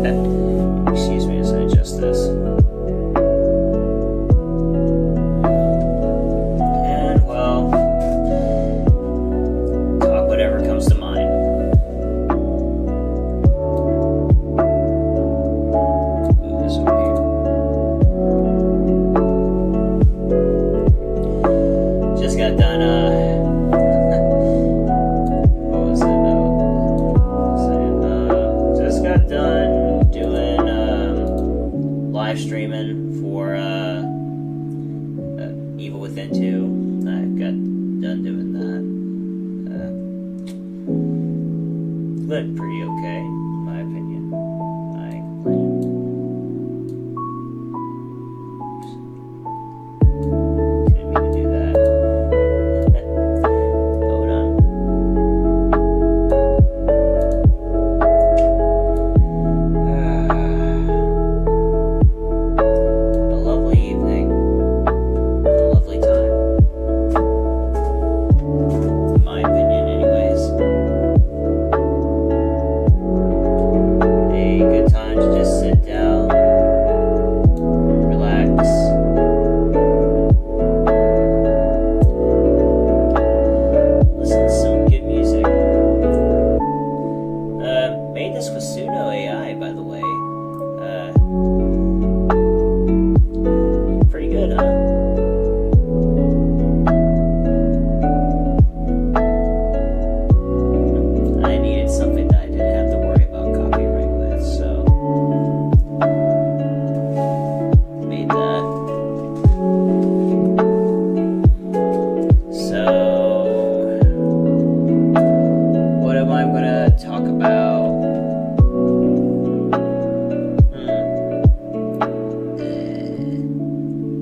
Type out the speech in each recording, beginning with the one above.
Excuse me as I adjust this. And, well, talk whatever comes to mind. Move this over here. Just got done, done doing live streaming for Evil Within 2. I got done doing that. Went pretty okay, in my opinion. I ain't complaining. Didn't mean to do that. Hold on.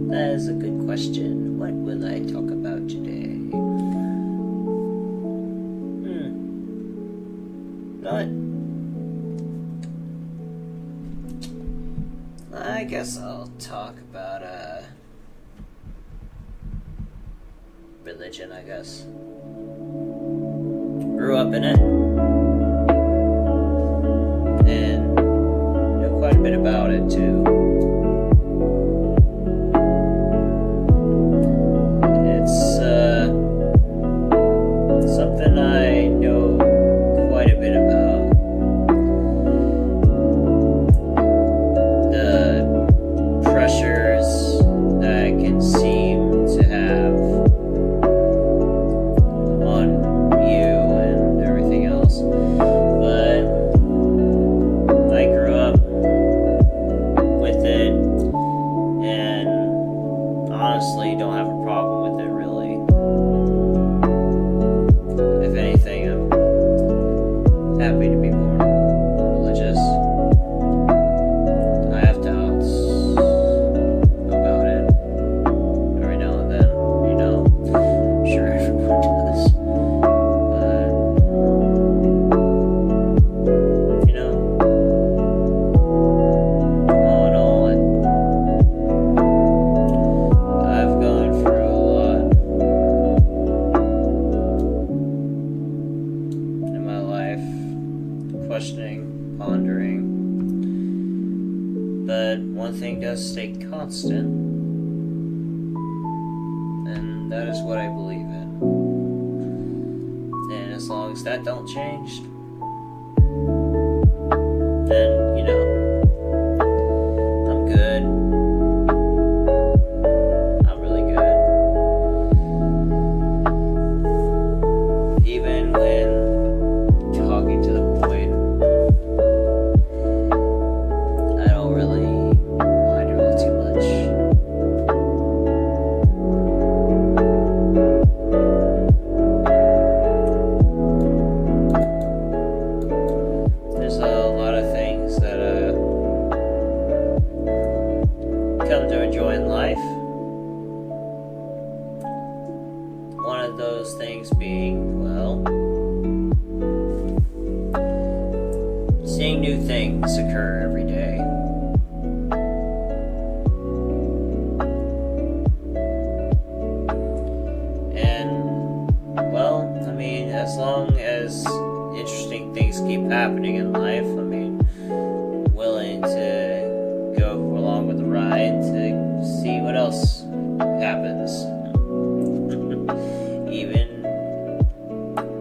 That is a good question. What will I talk about today? Not. I guess I'll talk about religion, I guess. Grew up in it. And know quite a bit about it too. Something I know quite a bit about. The pressures that it can seem to have on you and everything else. But I grew up with it and honestly don't have a problem with it really. If anything, I'm happy to be more religious. I have doubts about it every now and then, you know. I'm sure everyone does. But, you know, all in all, I've gone through a lot in my life, questioning, pondering, but one thing does stay constant, and that is what I believe in. And as long as that don't change, then, you know, I'm good. I'm really good. Even when talking to the point, I don't really mind it really too much. There's a lot of things that come to enjoy in life. One of those things being, well, seeing new things occur every day. And, well, I mean, as long as interesting things keep happening in life, I mean, will willing to go along with the ride to see what else happens. Even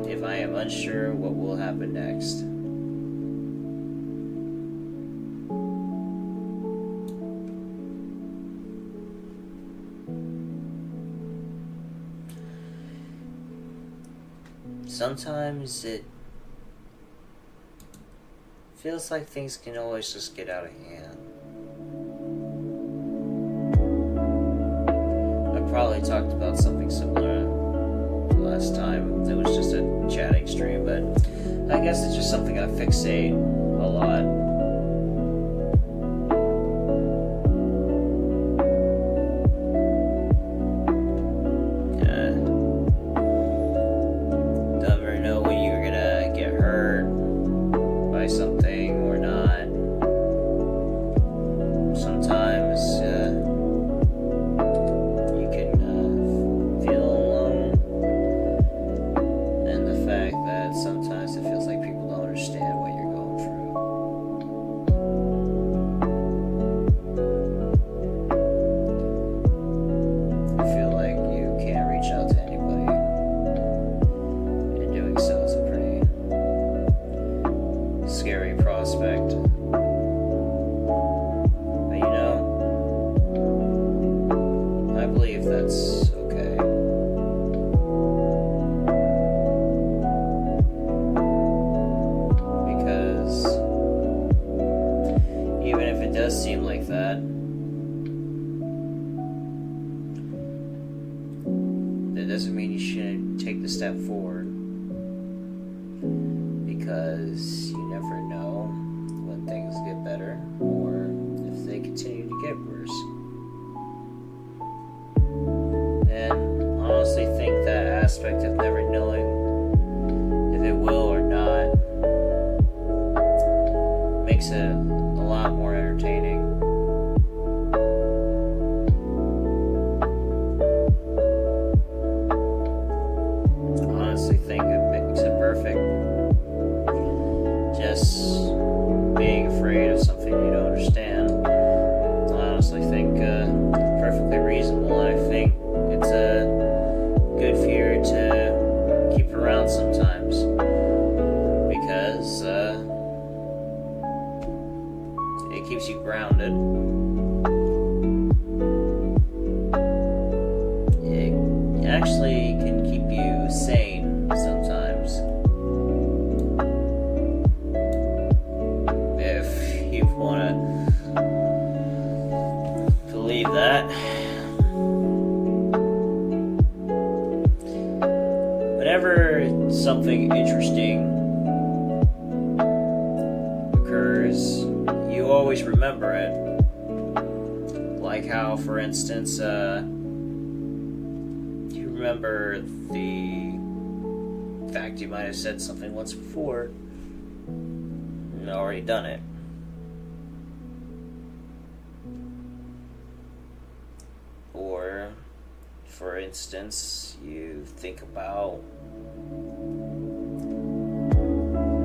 if I am unsure what will happen next. Sometimes it feels like things can always just get out of hand. I probably talked about something similar last time. It was just a chatting stream, but I guess it's just something I fixate a lot. Doesn't mean you shouldn't take the step forward, because you never know when things get better or if they continue to get worse. And I honestly think that aspect of never knowing if it will or not makes it a lot more entertaining. Think it makes it perfect. Just being afraid of something you don't understand. I honestly think perfectly reasonable, and I think it's a good fear to keep around sometimes, because it keeps you grounded. It actually can keep you sane sometimes, if you want to believe that. Whenever something interesting occurs, you always remember it. Like how, for instance, you remember the fact you might have said something once before and already done it. Or, for instance, you think about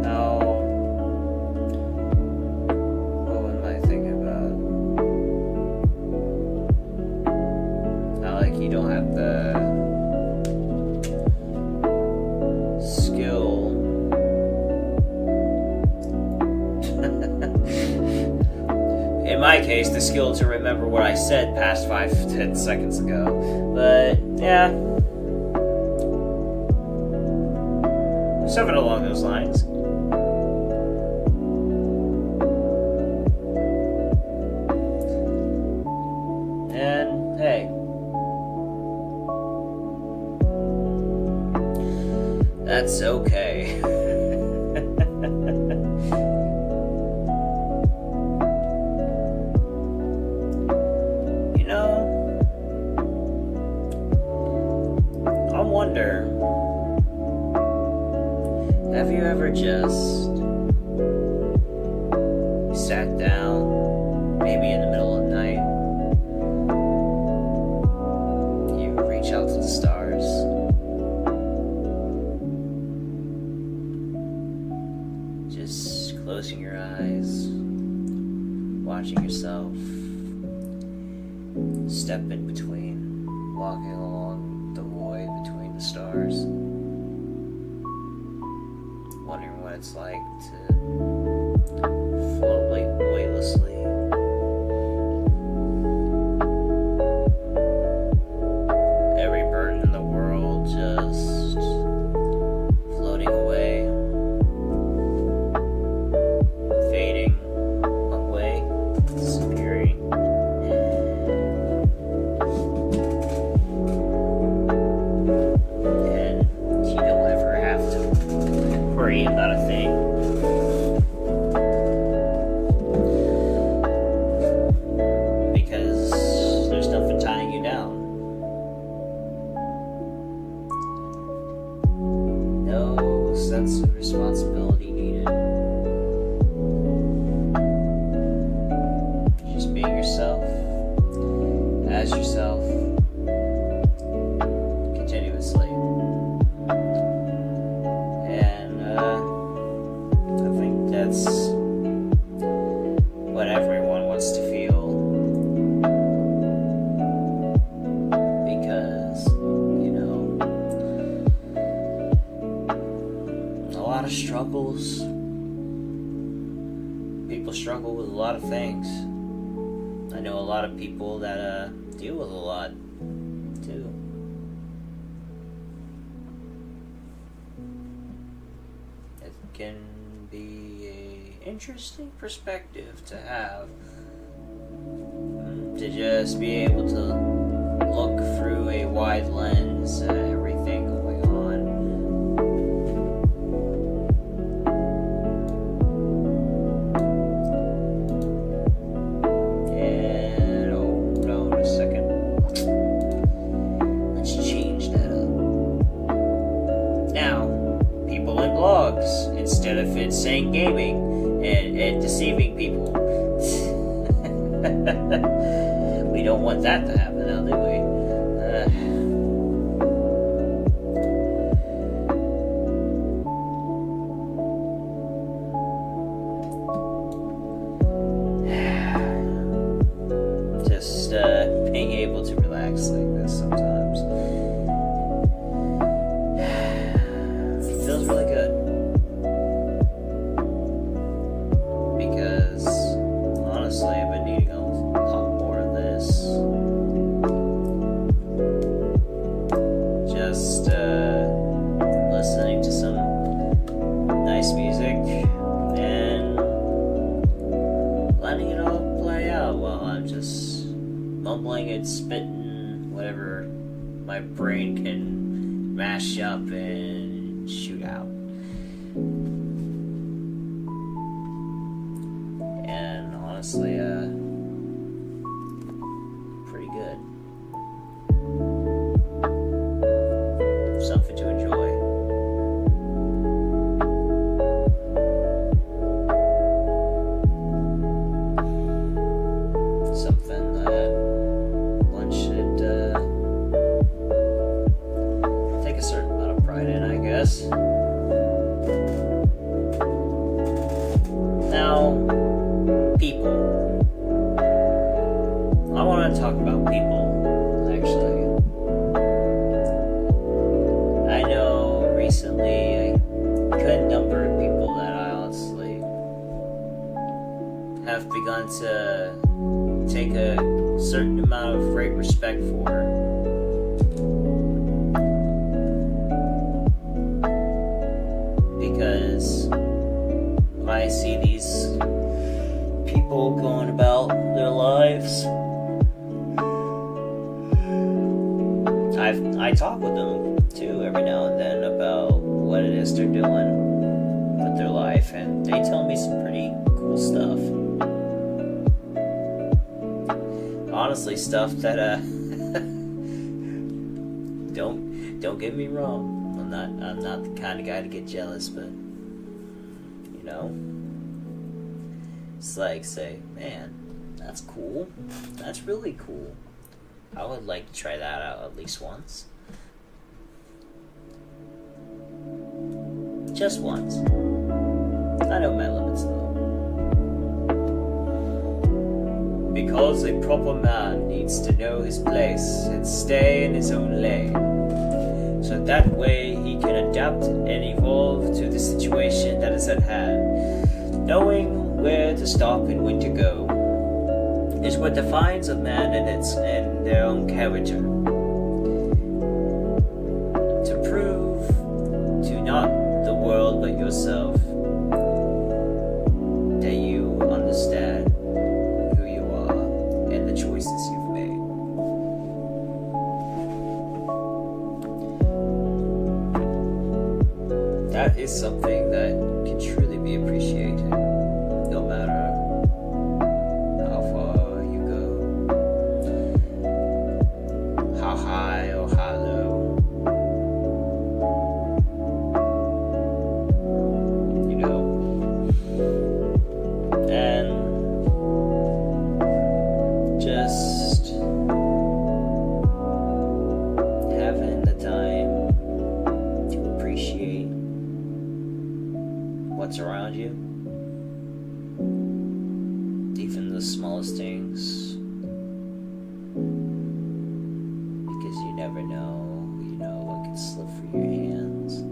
how, what am I thinking about? How, like, you don't have the skill in my case, the skill to remember what I said past 5-10 seconds ago. But yeah, something along those lines. And hey, that's okay. You know, I wonder, have you ever just sat down, maybe in the middle of the night, you reach out to the stars, just closing your eyes, watching yourself step in between, walking along the void between the stars, wondering what it's like to float weightlessly. Every burden in the world just floating away, fading away, disappearing. And you don't ever have to worry about a thing. Because there's nothing tying you down. No sense of responsibility needed. Just being yourself, as yourself, continuously. And I think that's what everyone wants to feel. Because, you know, a lot of struggles. People struggle with a lot of things. I know a lot of people that deal with a lot too. It can be a interesting perspective to have, to just be able to look through a wide lens at everything going on. And oh no, in a second. Let's change that up. Now, people in blogs, instead of it saying gaming and deceiving people. We don't want that to happen now, do we? Just being able to relax like this sometimes. It feels really good. Because honestly, I've been needing a lot more of this. Just listening to some nice music and letting it all play out while I'm just mumbling and spitting whatever my brain can mash up and shoot out. And honestly, pretty good. Something to enjoy. Something that one should take a certain amount of pride in, I guess. Now, people. I want to talk about people, actually. I know recently a good number of people that I honestly have begun to take a certain amount of great respect for. Because I see these people going about their lives. I talk with them too every now and then about what it is they're doing with their life, and they tell me some pretty cool stuff. Honestly, stuff that don't get me wrong. I'm not the kind of guy to get jealous, but you know, it's like, say, man, that's cool. That's really cool. I would like to try that out at least once. Just once. I know my limits though. because a proper man needs to know his place and stay in his own lane, so that way he can adapt and evolve to the situation that is at hand. Knowing where to stop and when to go is what defines a man and their own character. To prove to not the world but yourself that you understand who you are and the choices you've made. That is something that can truly be appreciated, no matter how far you go, how high or how low. You know, and just having the time to appreciate what's around you, even the smallest things, because you never know, what can slip through your hands.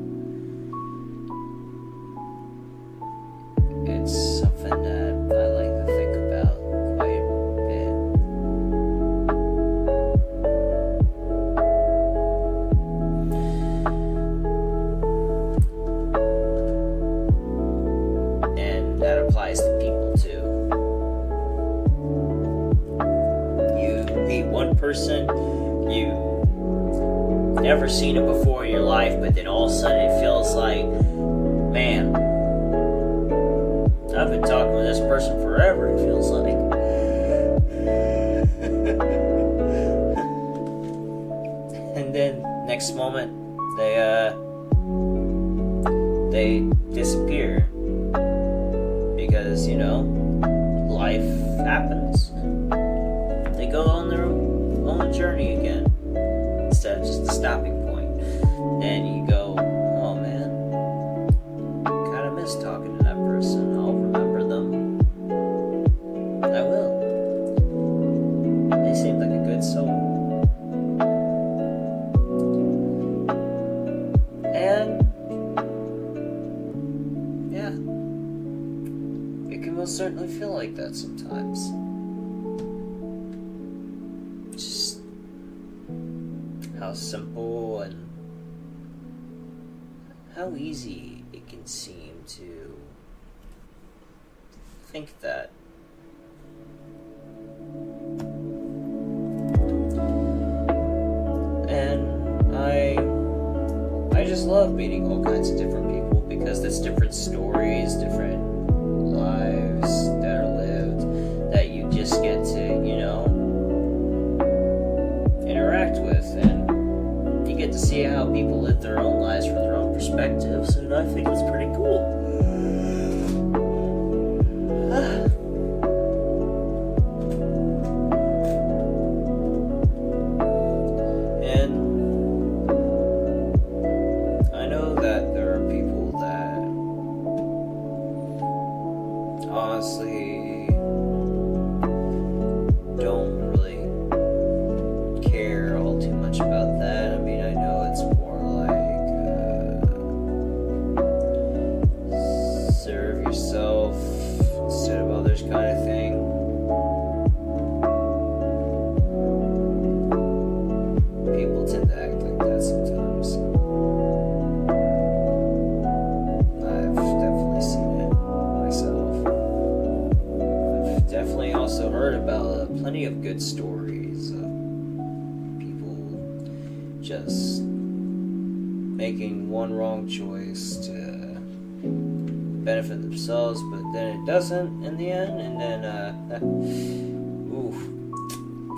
It's something that I like to think about quite a bit. And that applies to people too. You meet one person, you've never seen it before in your life, but then all of a sudden it feels like, man, I've been talking with this person forever, it feels like. And then next moment they disappear because, life happens. They go on their own journey again instead of just a stopping point. And you go, oh man, kind of miss talking to that person. I'll remember them. I will. They seem like a good soul. And yeah, it can most certainly feel like that sometimes. Just how simple and how easy it can seem to think that. And I just love meeting all kinds of different people because there's different stories, different lives that are lived that you just get to, interact with, and you get to see how people live their own lives from their own perspectives, and I think it's pretty cool. And I know that there are people that honestly don't really care all too much about that. I mean, I know it's more like serve yourself instead of others kind of thing. People tend to act like that sometimes. I've definitely seen it myself. I've definitely also heard about plenty of good stories of people just making one wrong choice to benefit themselves, but then it doesn't in the end, and then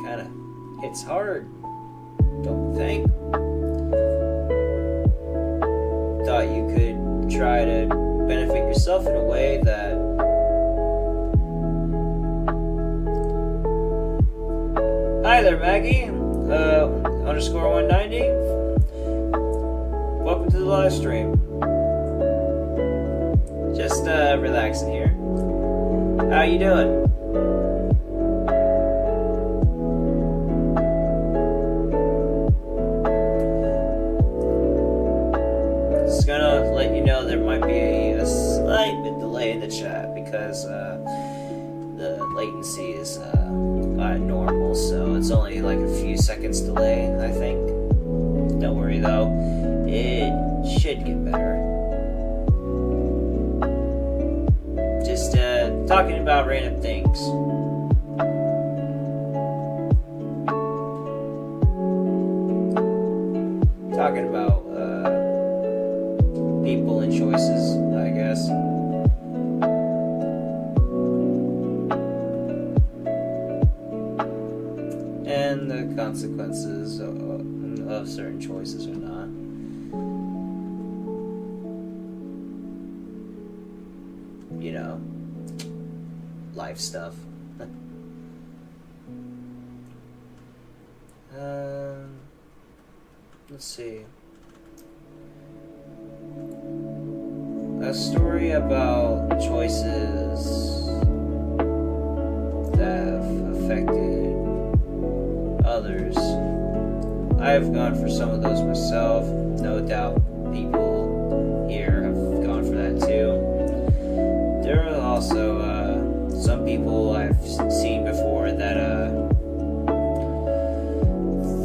kind of hits hard, don't you think? Thought you could try to benefit yourself in a way that hi there, Maggie, underscore 190. Welcome to the live stream. Just relaxing here. How you doing? in the chat because the latency is normal, so it's only like a few seconds delay, I think. Don't worry though, it should get better. Just talking about random things. Talking about people and choices, I guess. And the consequences of certain choices or not. You know, life stuff. Let's see. A story about choices that have affected others. I have gone for some of those myself. No doubt people here have gone for that too. There are also some people I've seen before that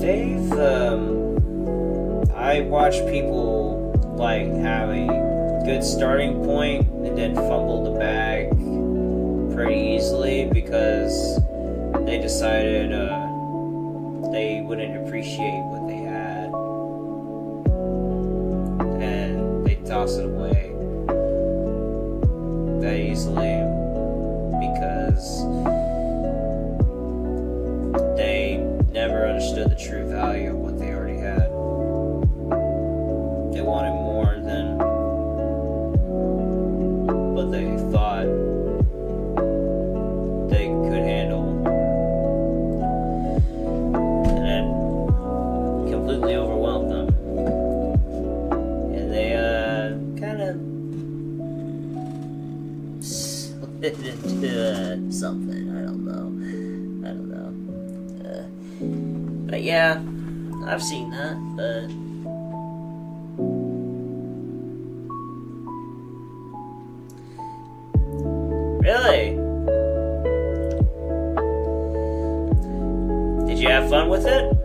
they've I watch people like have a good starting point and then fumble the bag pretty easily because they decided they wouldn't appreciate what they had and they toss it away that easily because they never understood the true value of what they already had. They wanted more than what they thought they could handle, and it completely overwhelmed them, and they kind of slid into something. I don't know. But yeah, I've seen that, but really? Did you have fun with it?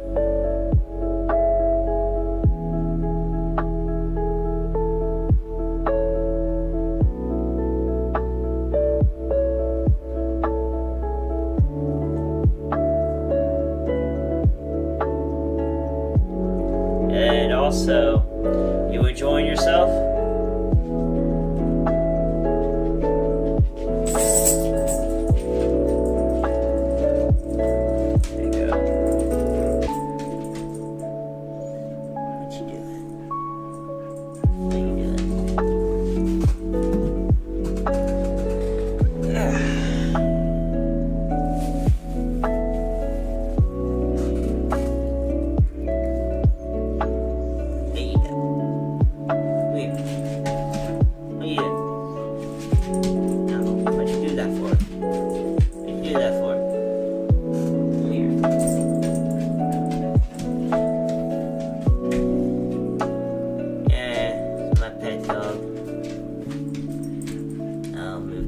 And also, you enjoying yourself? There you go. What you doing? What you doing?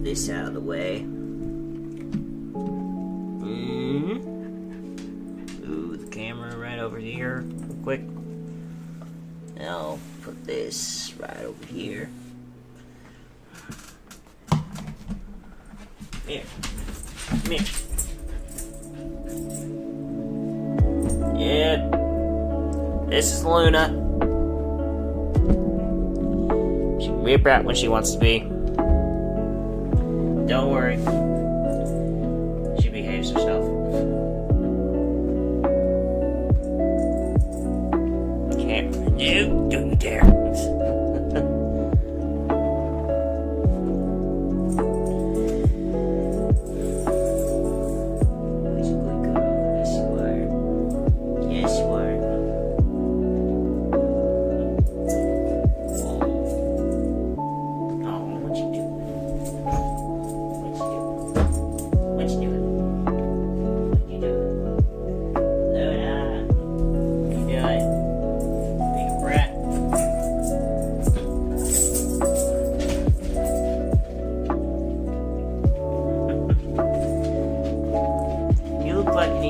This out of the way. Move the camera right over here, real quick. And I'll put this right over here. Here. Come here. Yeah. This is Luna. She can be a brat when she wants to be. Don't worry. She behaves herself. Can't you do you dare?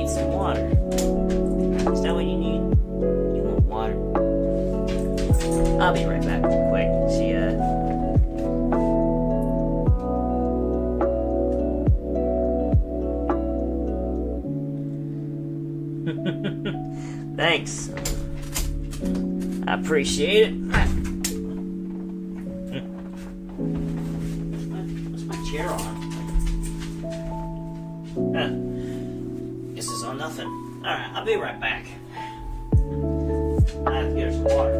need some water. Is that what you need? You want water? I'll be right back real quick. Thanks. I appreciate it. What's my chair on? Guess it's on nothing. Alright, I'll be right back. I have to get her some water.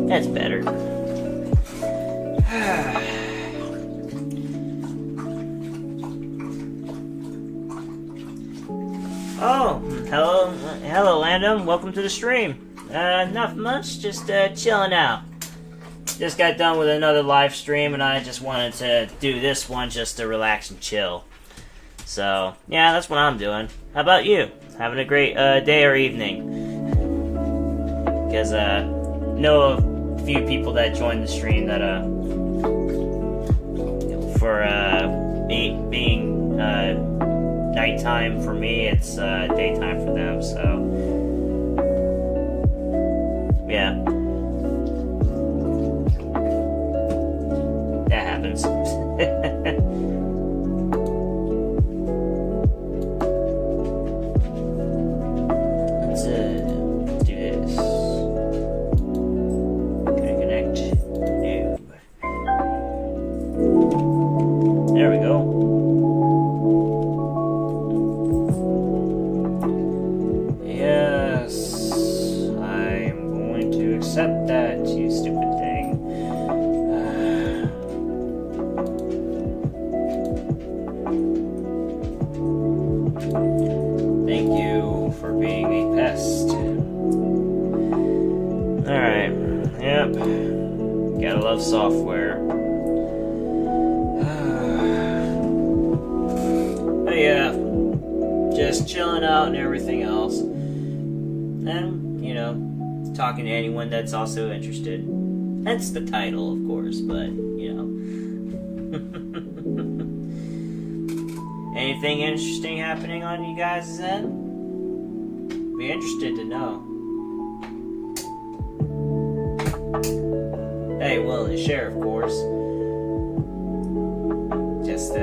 That's better. Oh, hello, Landon. Welcome to the stream. Not much, just chilling out. Just got done with another live stream, and I just wanted to do this one just to relax and chill. So, yeah, that's what I'm doing. How about you? Having a great day or evening? Because know a few people that joined the stream that for being nighttime for me, it's daytime for them. So yeah, that happens. Let's do this. Gonna connect. No. There we go. Yes, I'm going to accept that, you stupid thing. Thank you for being a pest. Alright, yep. Gotta love software. But yeah, just chilling out and everything else. And, you know, talking to anyone that's also interested. That's the title, of course, but, you know. Anything interesting happening on you guys' end? Be interested to know. Hey, willing to share, of course. Just,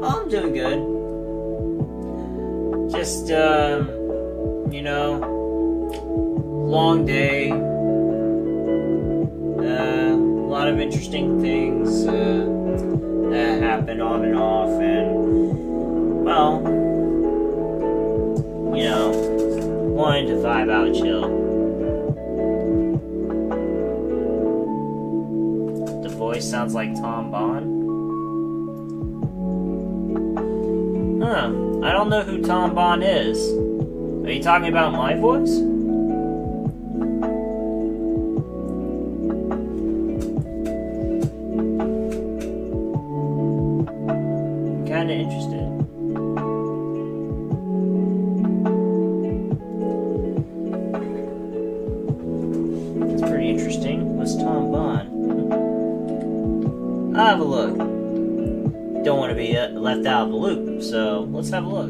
I'm doing good. Just, you know, long day. A lot of interesting things that happen on and off, and, well, you know, wanting to vibe out and chill. The voice sounds like Tom Bond. Huh, I don't know who Tom Bond is. Are you talking about my voice? I'm kinda interested. It's pretty interesting. What's Tom Bond? I'll have a look. Don't want to be left out of the loop, so let's have a look.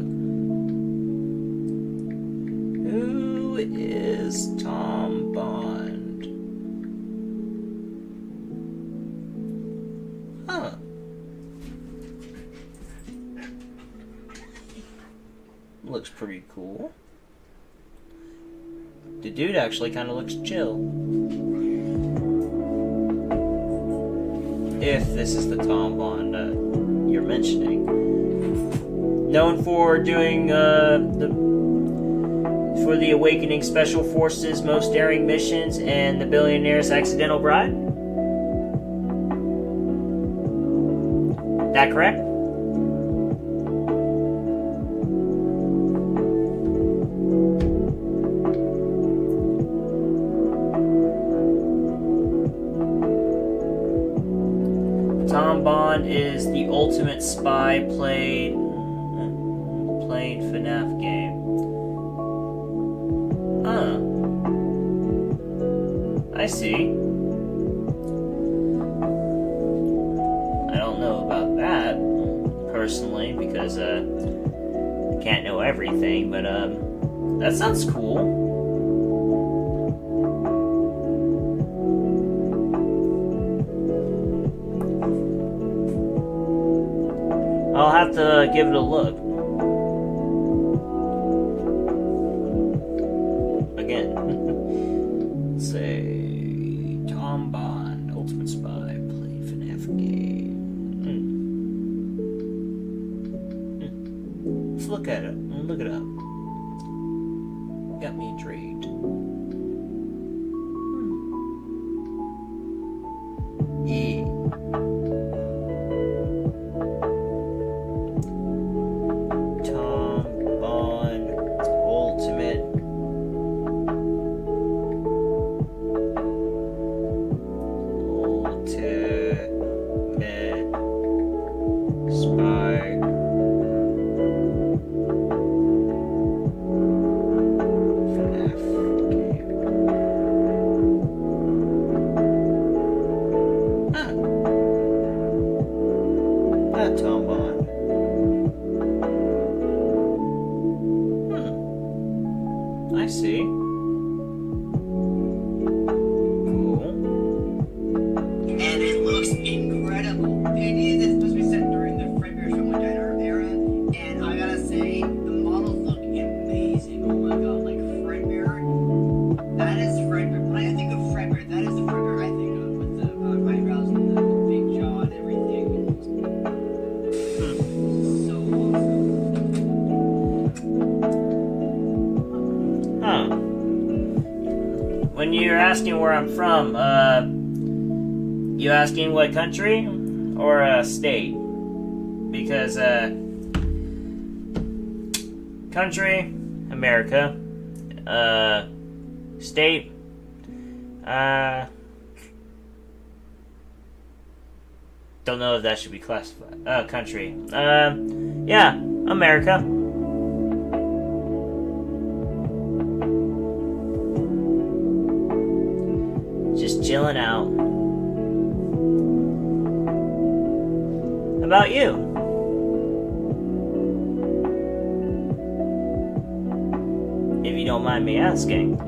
Who is Tom Bond? Huh. Looks pretty cool. The dude actually kind of looks chill. If this is the Tom Bond you're mentioning. Known for doing for the Awakening Special Forces' most daring missions and the Billionaire's Accidental Bride? That correct? Tom Bond is the ultimate spy playing FNAF game. I see. I don't know about that personally because I can't know everything, but that sounds cool. I'll have to give it a look. Again. Say Tom Bond, Ultimate Spy, play FNAF game. Let's look at it. Look it up. Got me intrigued. Yeah. Tom Bond, Ultimate Spy. FNAF game. That Tom Bond. I see. Cool. And it looks incredible. The idea is it's supposed to be set during the Fredbear Show Diner era, and I gotta say, the models look amazing. Oh my god, like Fredbear. That is Fredbear. When I think of Fredbear, that is the Fredbear I think of, with the eyebrows and the big jaw and everything. So awesome. Huh. When you're asking where I'm from, you asking what country or state? Because country, America, state, don't know if that should be classified. Country, yeah, America. Just chilling out. How about you? If you don't mind me asking.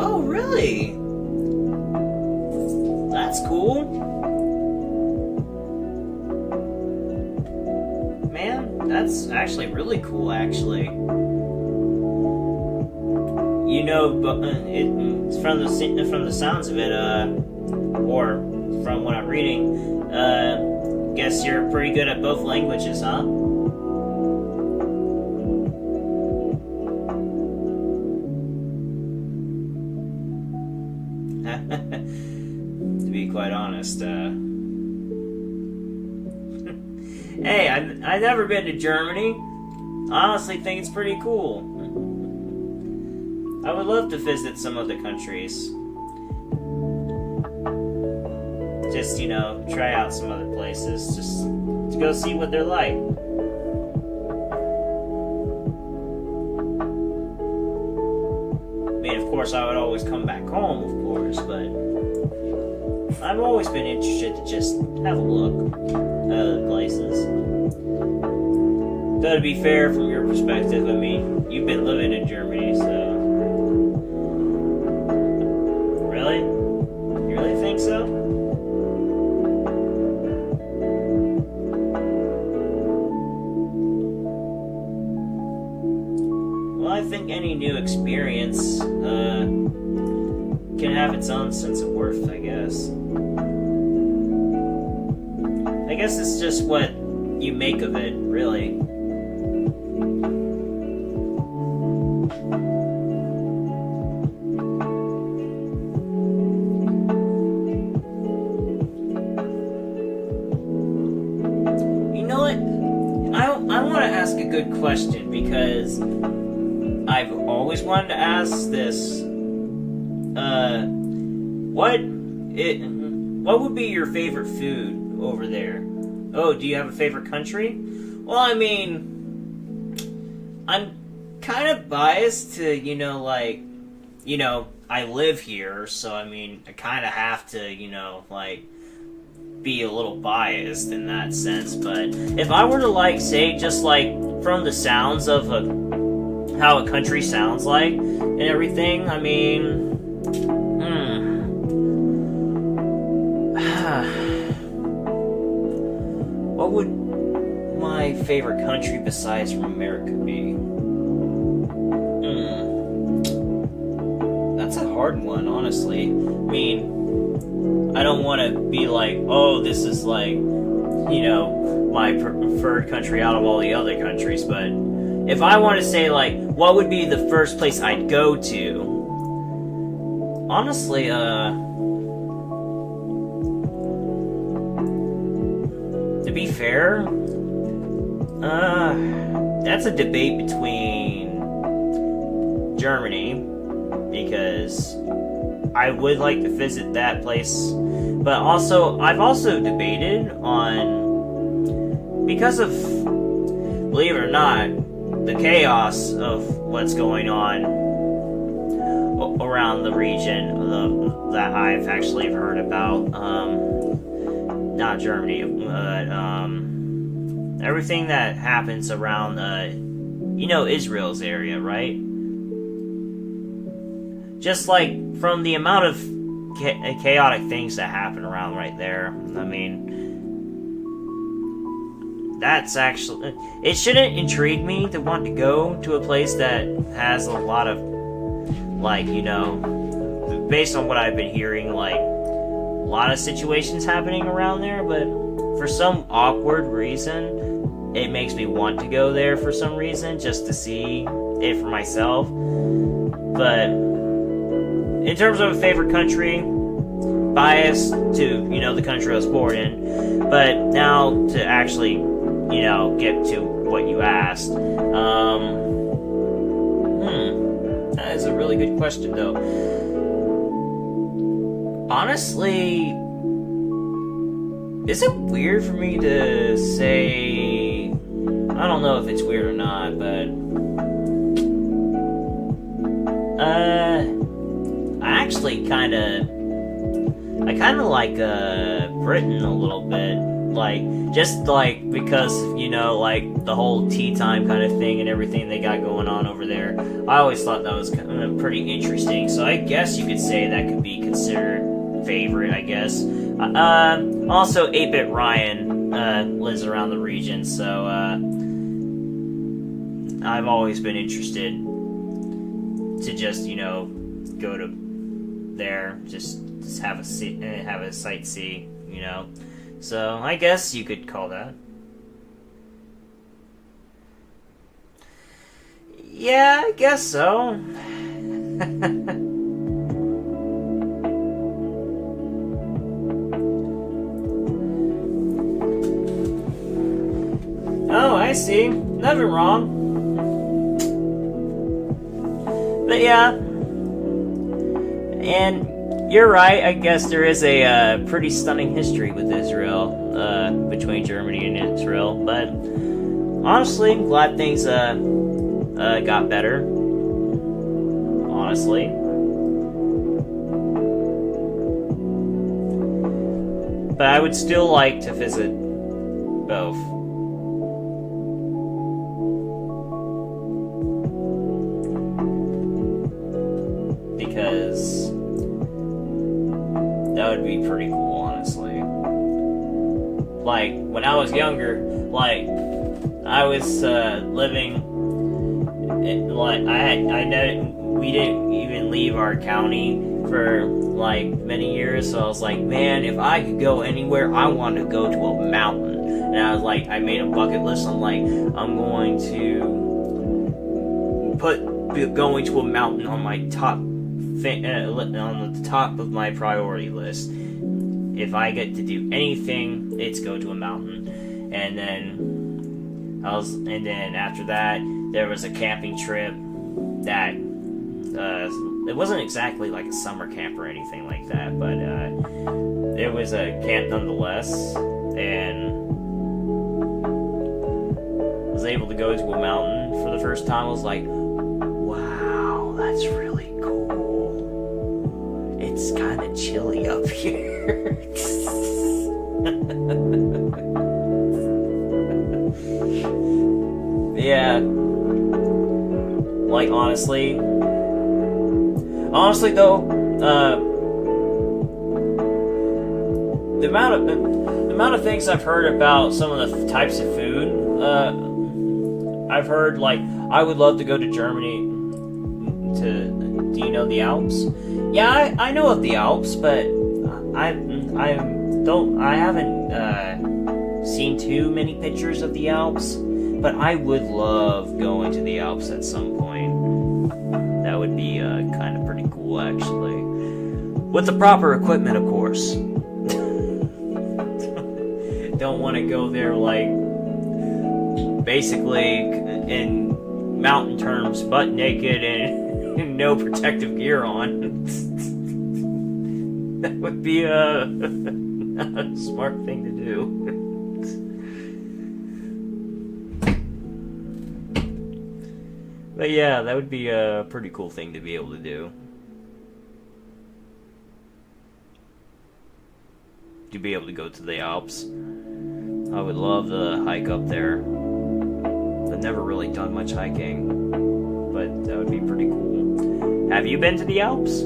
Oh, really? That's cool. Man, that's actually really cool, actually. You know, but it's from the sounds of it, or from what I'm reading, guess you're pretty good at both languages, huh? To be quite honest, hey, I've never been to Germany. I honestly think it's pretty cool. I would love to visit some other countries. just, try out some other places, just to go see what they're like. I mean, of course, I would always come back home, of course, but I've always been interested to just have a look at other places. Though, to be fair, from your perspective, I mean, you've been living in Germany, so... Really? You really think so? Well, I think any new experience can have its own sense of worth, I guess. I guess it's just what you make of it, really. You know what? I want to ask a good question, because I've always wanted to ask this. What would be your favorite food over there? Oh, do you have a favorite country? Well, I mean, I'm kind of biased to, I live here, so I mean, I kind of have to, be a little biased in that sense. But if I were to, say, just, from the sounds of how a country sounds like and everything, I mean, what would my favorite country besides from America be? That's a hard one, honestly. I mean, I don't want to be like, oh, this is my preferred country out of all the other countries, but if I want to say, what would be the first place I'd go to? Honestly, to be fair, that's a debate between Germany, because I would like to visit that place, but also, I've also debated on, because of, believe it or not, the chaos of what's going on around the region that I've actually heard about, not Germany, but everything that happens around, Israel's area, right? Just from the amount of chaotic things that happen around right there, I mean, that's actually, it shouldn't intrigue me to want to go to a place that has a lot of, based on what I've been hearing, a lot of situations happening around there, but for some awkward reason, it makes me want to go there for some reason, just to see it for myself. But in terms of a favorite country, biased to, the country I was born in, but now to actually, get to what you asked, that is a really good question, though. Honestly, is it weird for me to say, I don't know if it's weird or not, but, I actually kind of like, Britain a little bit, because, the whole tea time kind of thing and everything they got going on over there. I always thought that was kind of pretty interesting, so I guess you could say that could be considered favorite, I guess. Also, 8-Bit Ryan, lives around the region, so, I've always been interested to just, go to there, just have a sightsee, So I guess you could call that. Yeah, I guess so. Oh, I see. Nothing wrong. But yeah. And you're right. I guess there is a pretty stunning history with Israel, between Germany and Israel. But honestly, I'm glad things got better. Honestly. But I would still like to visit both. Because that would be pretty cool, honestly. Like, when I was younger, like, I was living, like, I know we didn't even leave our county for, like, many years, so I was like, man, if I could go anywhere, I want to go to a mountain. And I was like, I made a bucket list. I'm like, I'm going to put going to a mountain on my top on the top of my priority list. If I get to do anything, it's go to a mountain. And then after that, there was a camping trip that it wasn't exactly like a summer camp or anything like that, but it was a camp nonetheless, and was able to go to a mountain for the first time. I was like, wow, that's really cool. It's kind of chilly up here. Yeah. Like, honestly though, the amount of things I've heard about some of the types of food, I've heard, like, I would love to go to Germany do you know the Alps? Yeah, I know of the Alps, but I haven't seen too many pictures of the Alps, but I would love going to the Alps at some point. That would be kind of pretty cool, actually. With the proper equipment, of course. Don't want to go there, like, basically in mountain terms, butt naked and no protective gear on. That would be not a smart thing to do. But yeah, that would be a pretty cool thing to be able to do. To be able to go to the Alps. I would love to hike up there. I've never really done much hiking, but that would be pretty cool. Have you been to the Alps?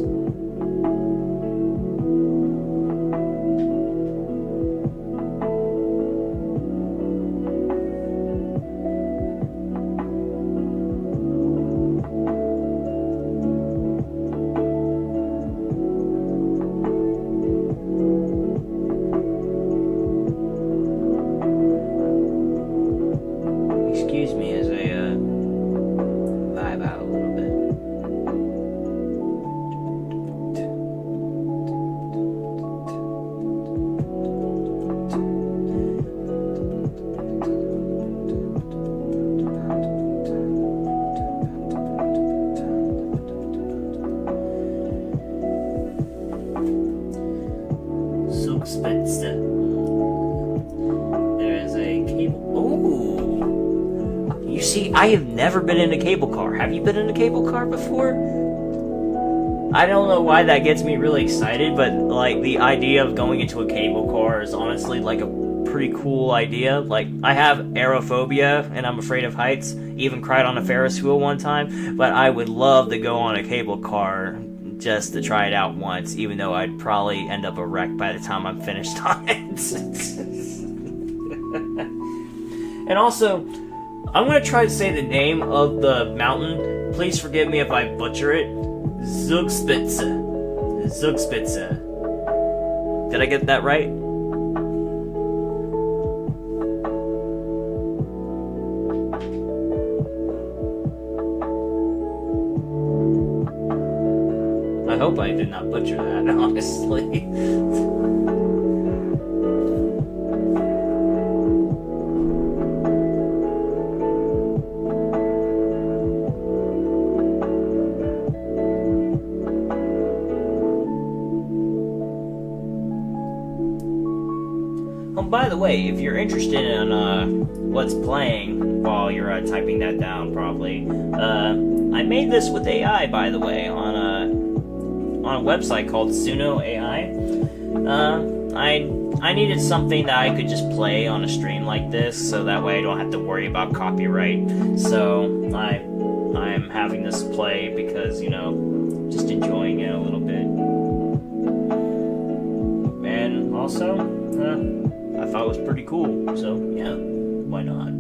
Excuse me as I vibe out a little bit. Zugspitze. There is a cable. Ooh. You see, I have never been in a cable car. Have you been in a cable car before? I don't know why that gets me really excited, but, like, the idea of going into a cable car is honestly, like, a pretty cool idea. Like, I have aerophobia, and I'm afraid of heights. Even cried on a Ferris wheel one time, but I would love to go on a cable car just to try it out once, even though I'd probably end up a wreck by the time I'm finished on it. And also, I'm going to try to say the name of the mountain. Please forgive me if I butcher it. Zugspitze. Zugspitze. Did I get that right? I hope I did not butcher that, honestly. Oh, by the way, if you're interested in what's playing while you're typing that down, probably, I made this with AI, by the way, on a website called Suno AI. I needed something that I could just play on a stream like this, so that way I don't have to worry about copyright. So I'm having this play because, just enjoying it a little bit. And also, I thought it was pretty cool, so yeah, why not?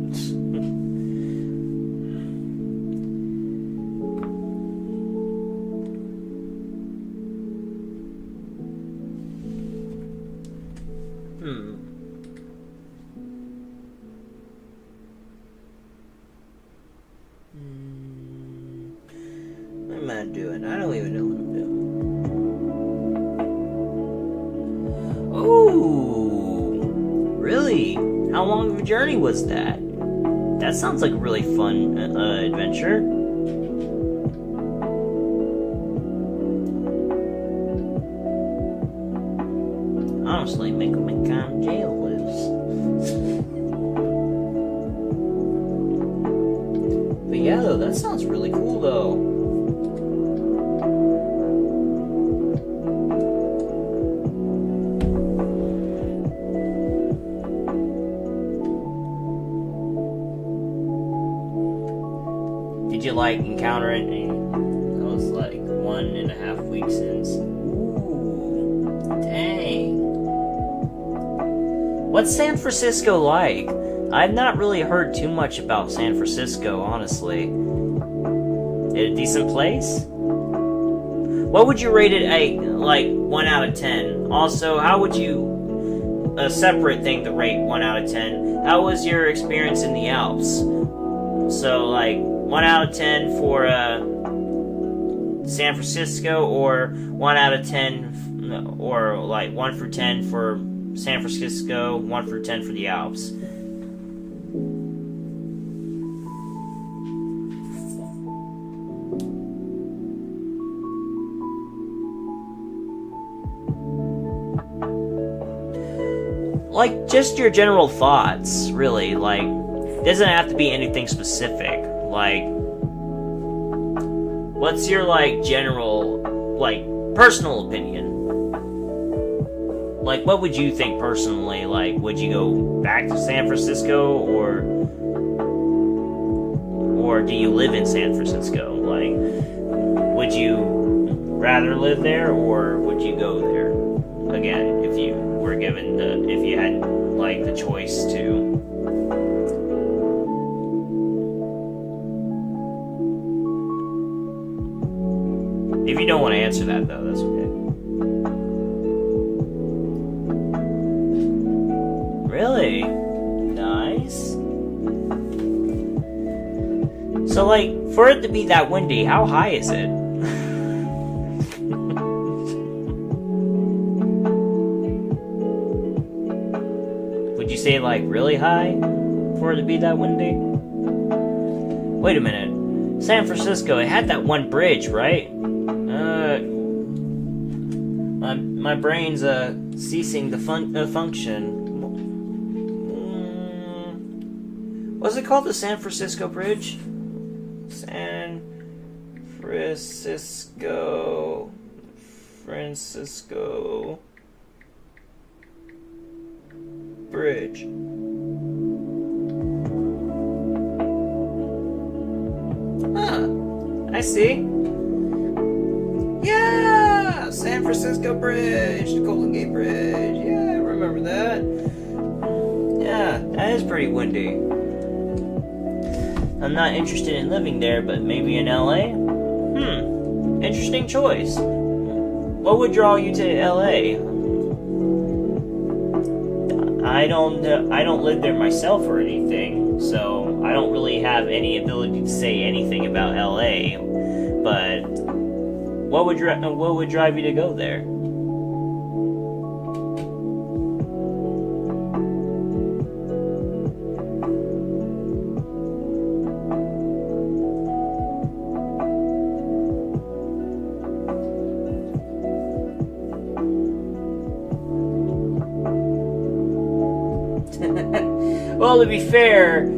What am I doing? I don't even know what I'm doing. Oh, really? How long of a journey was that? That sounds like a really fun adventure. Honestly, make them in kind of jail lives. But yeah, though, that sounds really cool, though. Did you encounter any? That was 1.5 weeks since. Ooh, dang. What's San Francisco like? I've not really heard too much about San Francisco, honestly. Is it a decent place? What would you rate it 1 out of 10? Also, how would you a separate thing to rate 1 out of 10? How was your experience in the Alps? So 1 out of 10 for San Francisco, or 1 out of 10, or 1 through 10 for San Francisco, 1 through 10 for the Alps. Just your general thoughts, really. It doesn't have to be anything specific. What's your general personal opinion? What would you think personally? Would you go back to San Francisco, or do you live in San Francisco? Would you rather live there, or would you go there again if you were given if you had the choice to? If you don't want to answer that, though, that's okay. Really? Nice. So, for it to be that windy, how high is it? Would you say, really high for it to be that windy? Wait a minute. San Francisco, it had that one bridge, right? My brain's ceasing to function. What's it called? The San Francisco Bridge? San Francisco Bridge. Huh. I see. Yeah! San Francisco Bridge, the Golden Gate Bridge. Yeah, I remember that. Yeah, that is pretty windy. I'm not interested in living there, but maybe in LA? Interesting choice. What would draw you to LA? I don't live there myself or anything, so I don't really have any ability to say anything about LA. But what would drive you to go there? Well, to be fair,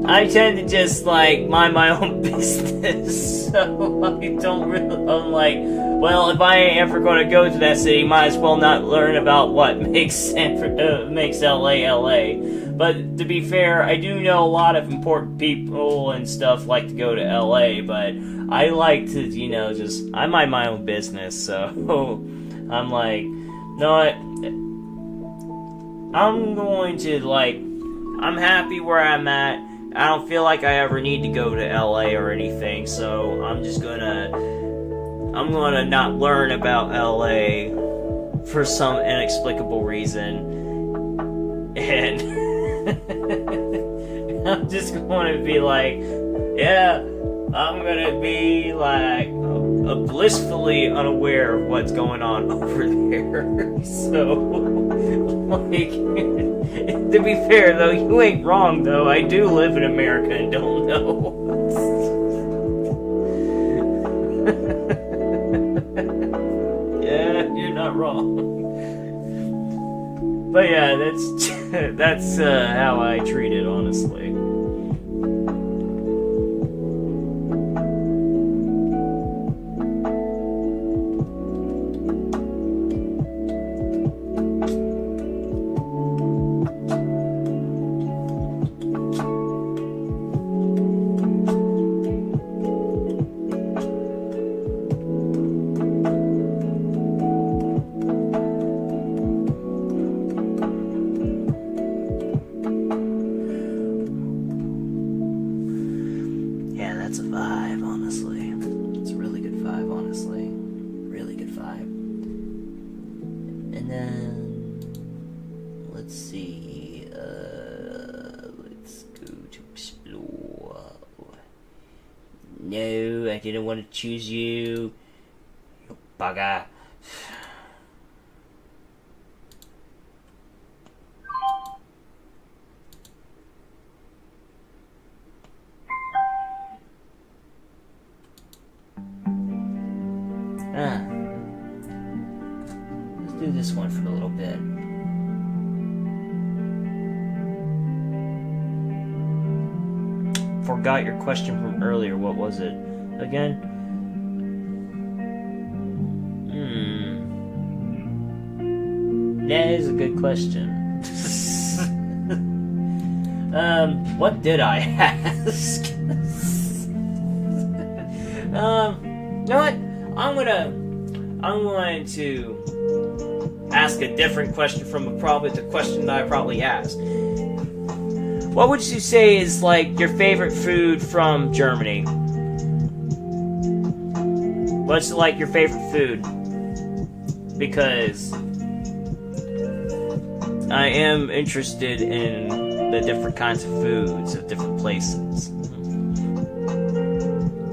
I tend to just like mind my own business, so I don't really. I'm like, well, if I ain't ever going to go to that city, might as well not learn about what makes makes LA LA. But to be fair, I do know a lot of important people and stuff like to go to LA, but I like to, just I mind my own business. So I'm like, no, I'm going to I'm happy where I'm at. I don't feel like I ever need to go to LA or anything, so I'm gonna not learn about LA for some inexplicable reason, and I'm just going to be like, yeah, I'm gonna be like blissfully unaware of what's going on over there. So, like, to be fair though, you ain't wrong though. I do live in America and don't know. Yeah, you're not wrong. But yeah, that's how I treat it, honestly. That's a vibe, honestly. It's a really good vibe, honestly. Really good vibe. And then, let's see. Let's go to explore. No, I didn't want to choose you. You bugger. Let's do this one for a little bit. Forgot your question from earlier. What was it again? That is a good question. What did I ask? You know what? I'm going to ask a different question from probably the question that I probably asked. What would you say is like your favorite food from Germany? What's like your favorite food? Because I am interested in the different kinds of foods of different places.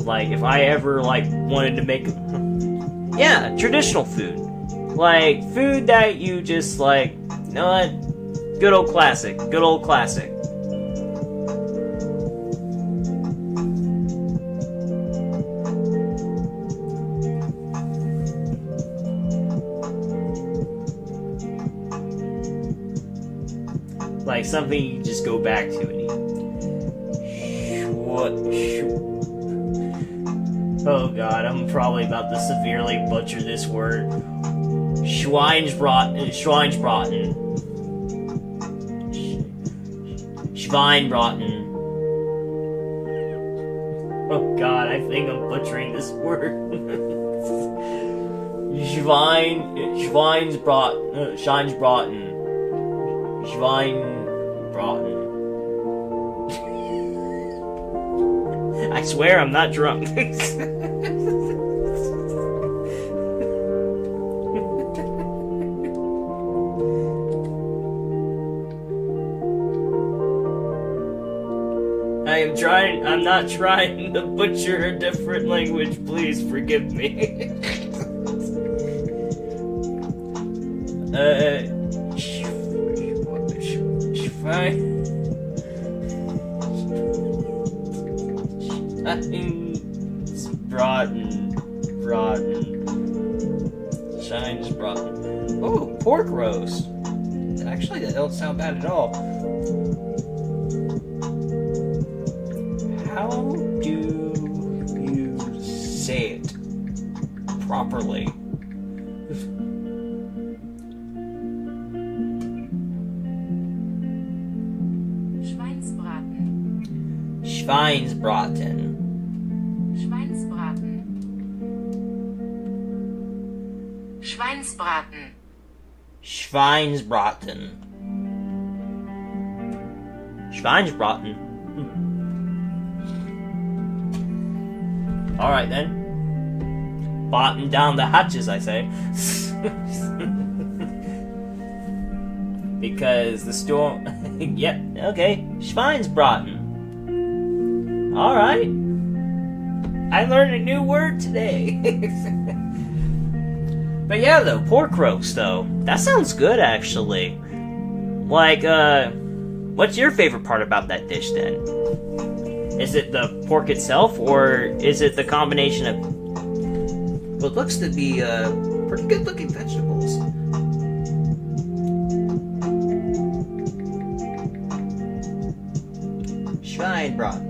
Like, if I ever, wanted to make... Yeah, traditional food. Like, food that you just, you know what? Good old classic. Good old classic. Like, something you just go back to and eat. Oh god, I'm probably about to severely butcher this word. Schweinsbraten. Oh god, I think I'm butchering this word. Schweinsbraten. I swear I'm not drunk. I'm not trying to butcher a different language, please forgive me. Schweinsbraten. Oh, pork roast. Actually, that don't sound bad at all. How do you say it properly? Schweinsbraten. Schweinsbraten. Schweinsbraten. Schweinsbraten. Schweinsbraten. Schweinsbraten. Alright then. Batten down the hatches, I say. Because the storm... Yep, okay. Schweinsbraten. Alright. I learned a new word today. But yeah, though, pork roast, though. That sounds good, actually. Like, what's your favorite part about that dish, then? Is it the pork itself, or is it the combination of what looks to be pretty good-looking vegetables? Schweinbraten.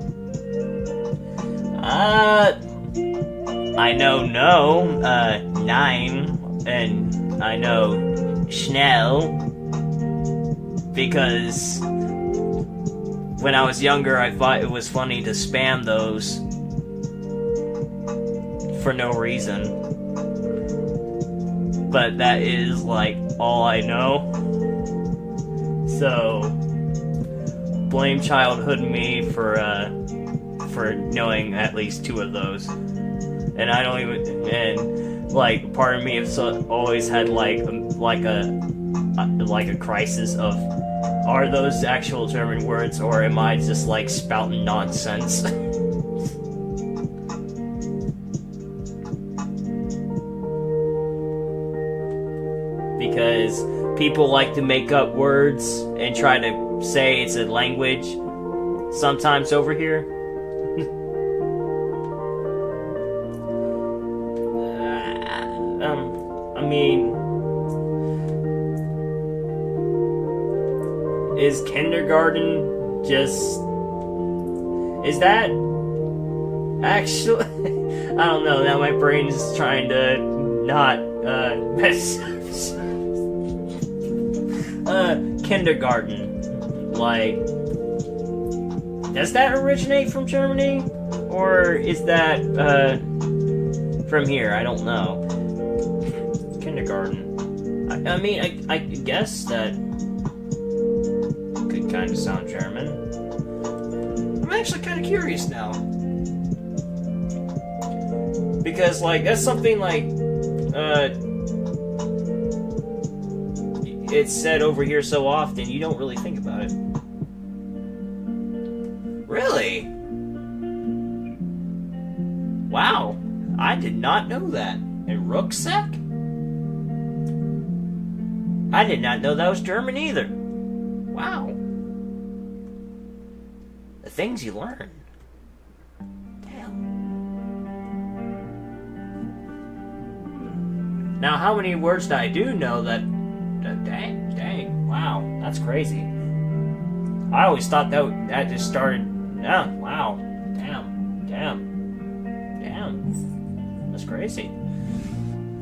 I know no, 9, and I know schnell, because when I was younger, I thought it was funny to spam those for no reason. But that is, like, all I know. So, blame childhood me for knowing at least 2 of those. And I don't even, and, like, part of me has always had, like a crisis of, are those actual German words, or am I just, like, spouting nonsense? Because people like to make up words and try to say it's a language sometimes over here. I mean... Is kindergarten just... Is that... Actually... I don't know, now my brain is trying to not, mess... kindergarten. Like... Does that originate from Germany? Or is that, from here? I don't know. Kindergarten. I mean, I guess that... kind of sound German. I'm actually kind of curious now. Because, like, that's something, like, it's said over here so often, you don't really think about it. Really? Wow. I did not know that. And rucksack? I did not know that was German either. Wow. The things you learn. Damn. Now, how many words do I do know that dang, wow, that's crazy. I always thought that just started, yeah, wow, damn, that's crazy.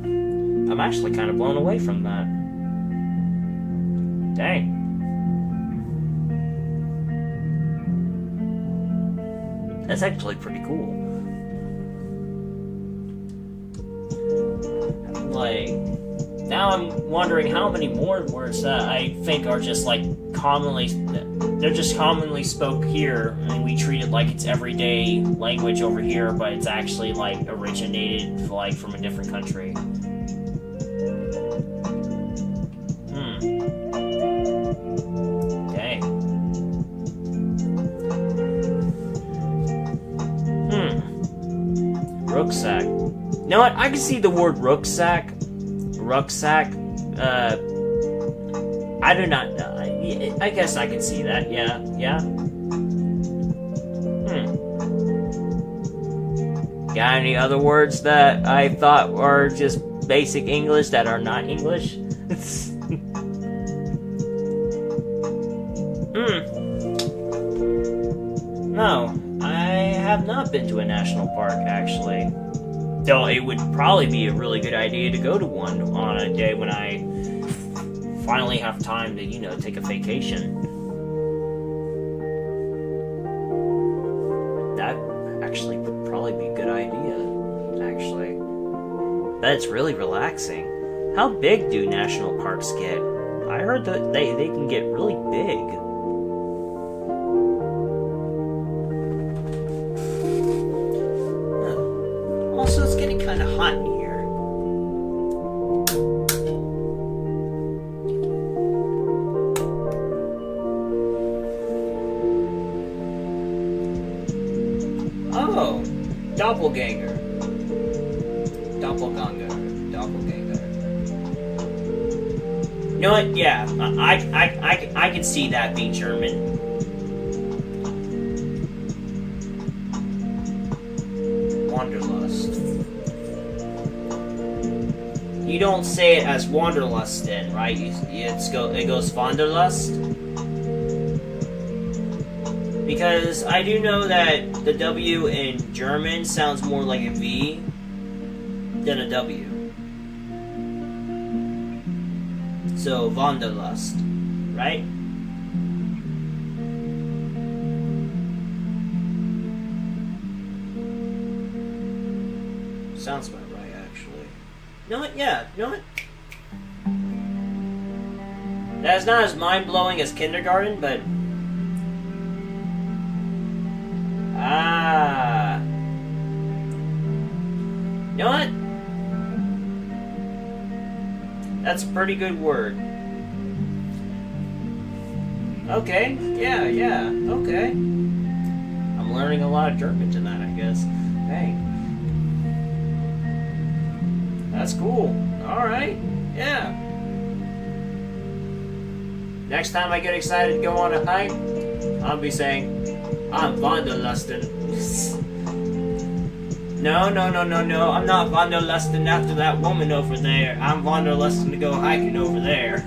I'm actually kind of blown away from that. Dang. That's actually pretty cool. Like, now I'm wondering how many more words that I think are just like they're just commonly spoke here, and we treat it like it's everyday language over here, but it's actually like originated like from a different country. Rucksack. You know what? I can see the word rucksack. I do not know. I guess I can see that. Yeah. Got any other words that I thought are just basic English that are not English? No, I have not been to a national park, actually. Though it would probably be a really good idea to go to one on a day when I finally have time to, take a vacation. That actually would probably be a good idea, actually. But it's really relaxing. How big do national parks get? I heard that they can get really big. Also, it's getting kind of hot in here. Oh, doppelganger. Doppelganger. You know what? Yeah, I can see that being German. Wanderlust. You don't say it as Wanderlust then, right? It goes Wanderlust. Because I do know that the W in German sounds more like a V than a W. So, Wanderlust, right? Sounds about right, actually. You know what? Yeah, you know what? That's not as mind-blowing as kindergarten, but... You know what? That's a pretty good word. Okay, yeah, okay. I'm learning a lot of German tonight, I guess. Hey. That's cool. Alright, yeah. Next time I get excited to go on a hike, I'll be saying, I'm Wanderlusten. No, I'm not Wanderlusten after that woman over there. I'm Wanderlusten to go hiking over there.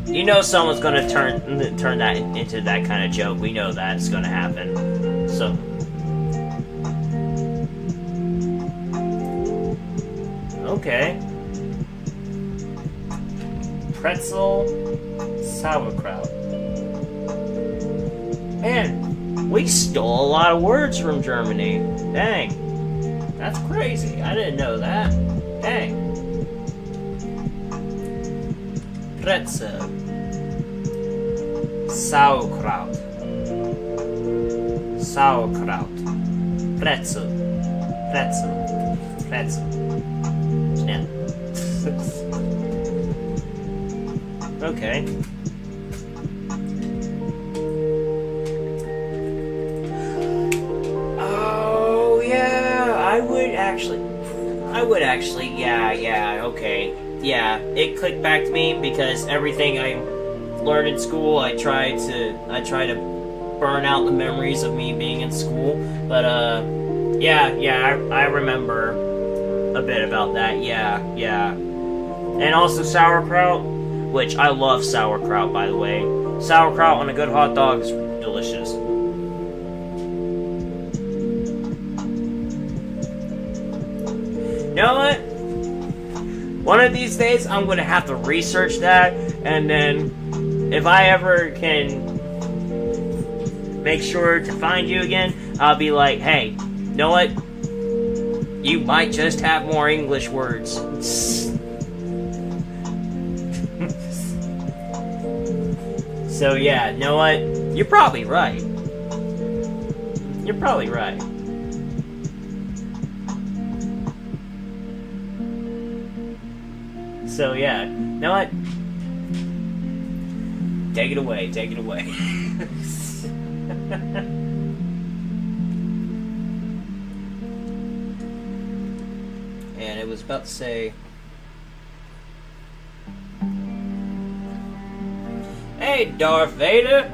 You know someone's gonna turn that into that kind of joke. We know that's gonna happen. So... Okay. Pretzel sauerkraut. Man, we stole a lot of words from Germany. Dang. That's crazy. I didn't know that. Dang. Pretzel. Sauerkraut. Pretzel. Yeah. Okay. Oh, yeah, I would actually, yeah, okay. Yeah, it clicked back to me because everything I learned in school, I try to burn out the memories of me being in school. But, I remember a bit about that, yeah. And also sauerkraut, which I love sauerkraut, by the way. Sauerkraut on a good hot dog is delicious. You know what? One of these days, I'm going to have to research that, and then if I ever can make sure to find you again, I'll be like, hey, you know what? You might just have more English words. So yeah, you know what? You're probably right. So yeah, you know what? Take it away. And it was about to say, hey, Darth Vader!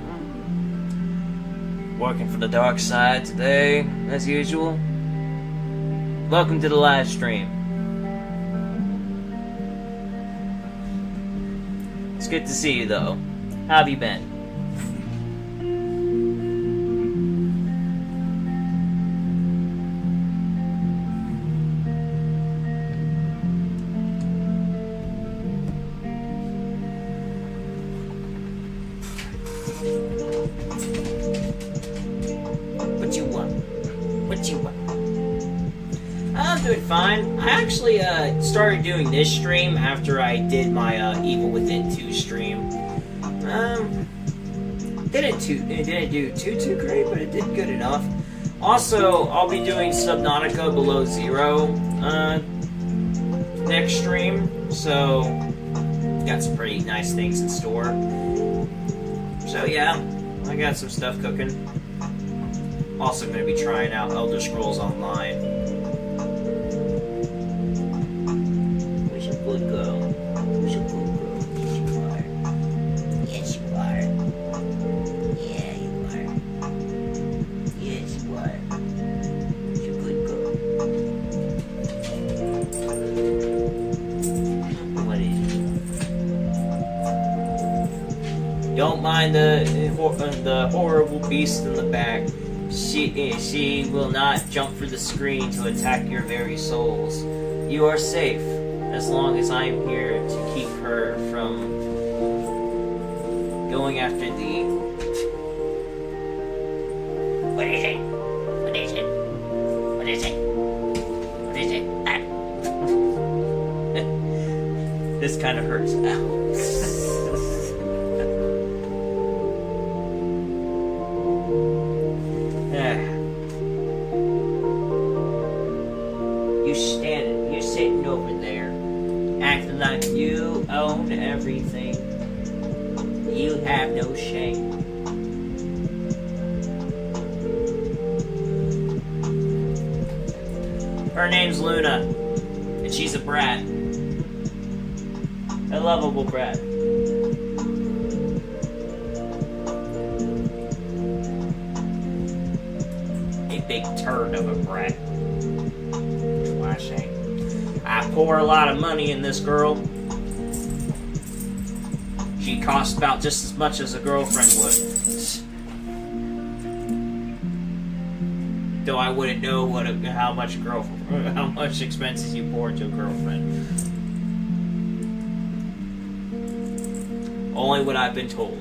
Working for the dark side today, as usual. Welcome to the live stream. It's good to see you, though. How have you been? What you want? What you want? I'm doing fine. I actually started doing this stream after I did my Evil Within 2 stream. It didn't do too great, but it did good enough. Also, I'll be doing Subnautica Below Zero next stream, so got some pretty nice things in store. So yeah, I got some stuff cooking. Also going to be trying out Elder Scrolls Online. Where's your good girl? Where's your good girl? Yes, you are. Yes, you are. Yeah, you are. Yes, you are. Where's your good girl? What is it? Don't mind the horrible beast in the back. She will not jump for the screen to attack your very souls. You are safe, as long as I am here to keep her from going after the... What is it? What is it? What is it? What is it? Ah. This kind of hurts. Ow. You sitting over there, acting like you own everything. You have no shame. Her name's Luna, and she's a brat. A lovable brat. A big turd of a brat. Flashing. I pour a lot of money in this girl. She costs about just as much as a girlfriend would. Though I wouldn't know how much expenses you pour into a girlfriend. Only what I've been told.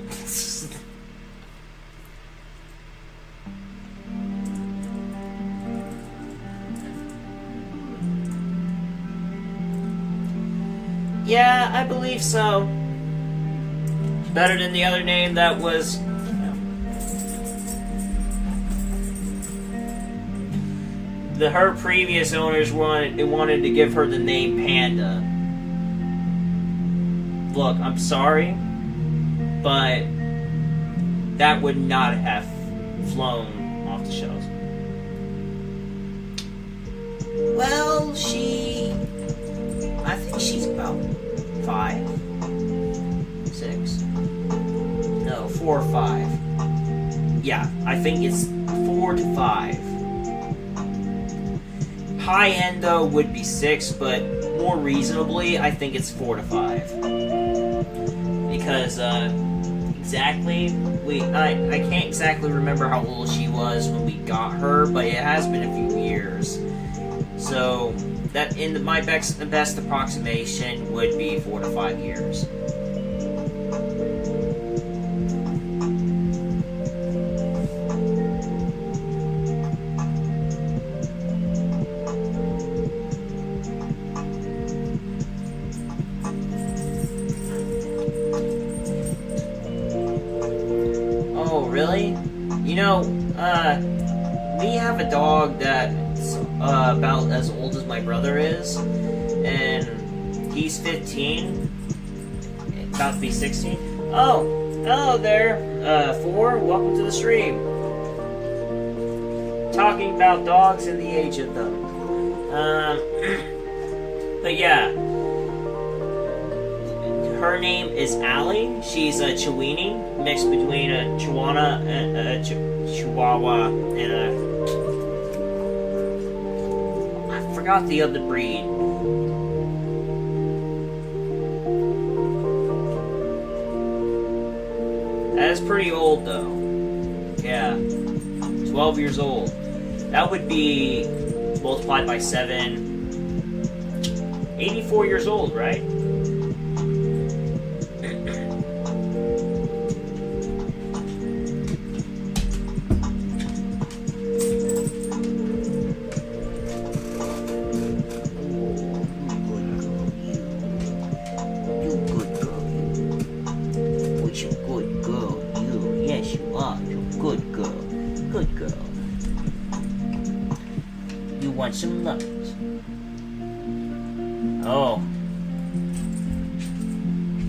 Yeah, I believe so. Better than the other name that was... her previous owners wanted to give her the name Panda. Look, I'm sorry, but that would not have flown off the shelves. Well, I think she's about 5, 6. No, 4 or 5. Yeah, I think it's 4 to 5. High end though would be 6, but more reasonably, I think it's 4 to 5. Because exactly, I can't exactly remember how old she was when we got her, but it has been a few years. So that my best approximation would be 4 to 5 years. Oh, really? You know, we have a dog that's about as old as my brother is, and he's 15, about to be 16. Oh, hello there, 4, welcome to the stream. Talking about dogs and the age of them. But yeah, her name is Allie. She's a Chiweenie, mixed between a Chihuahua and a I forgot the other breed. That's pretty old, though. Yeah. 12 years old. That would be multiplied by 7. 84 years old, right? Want some nuts? Oh.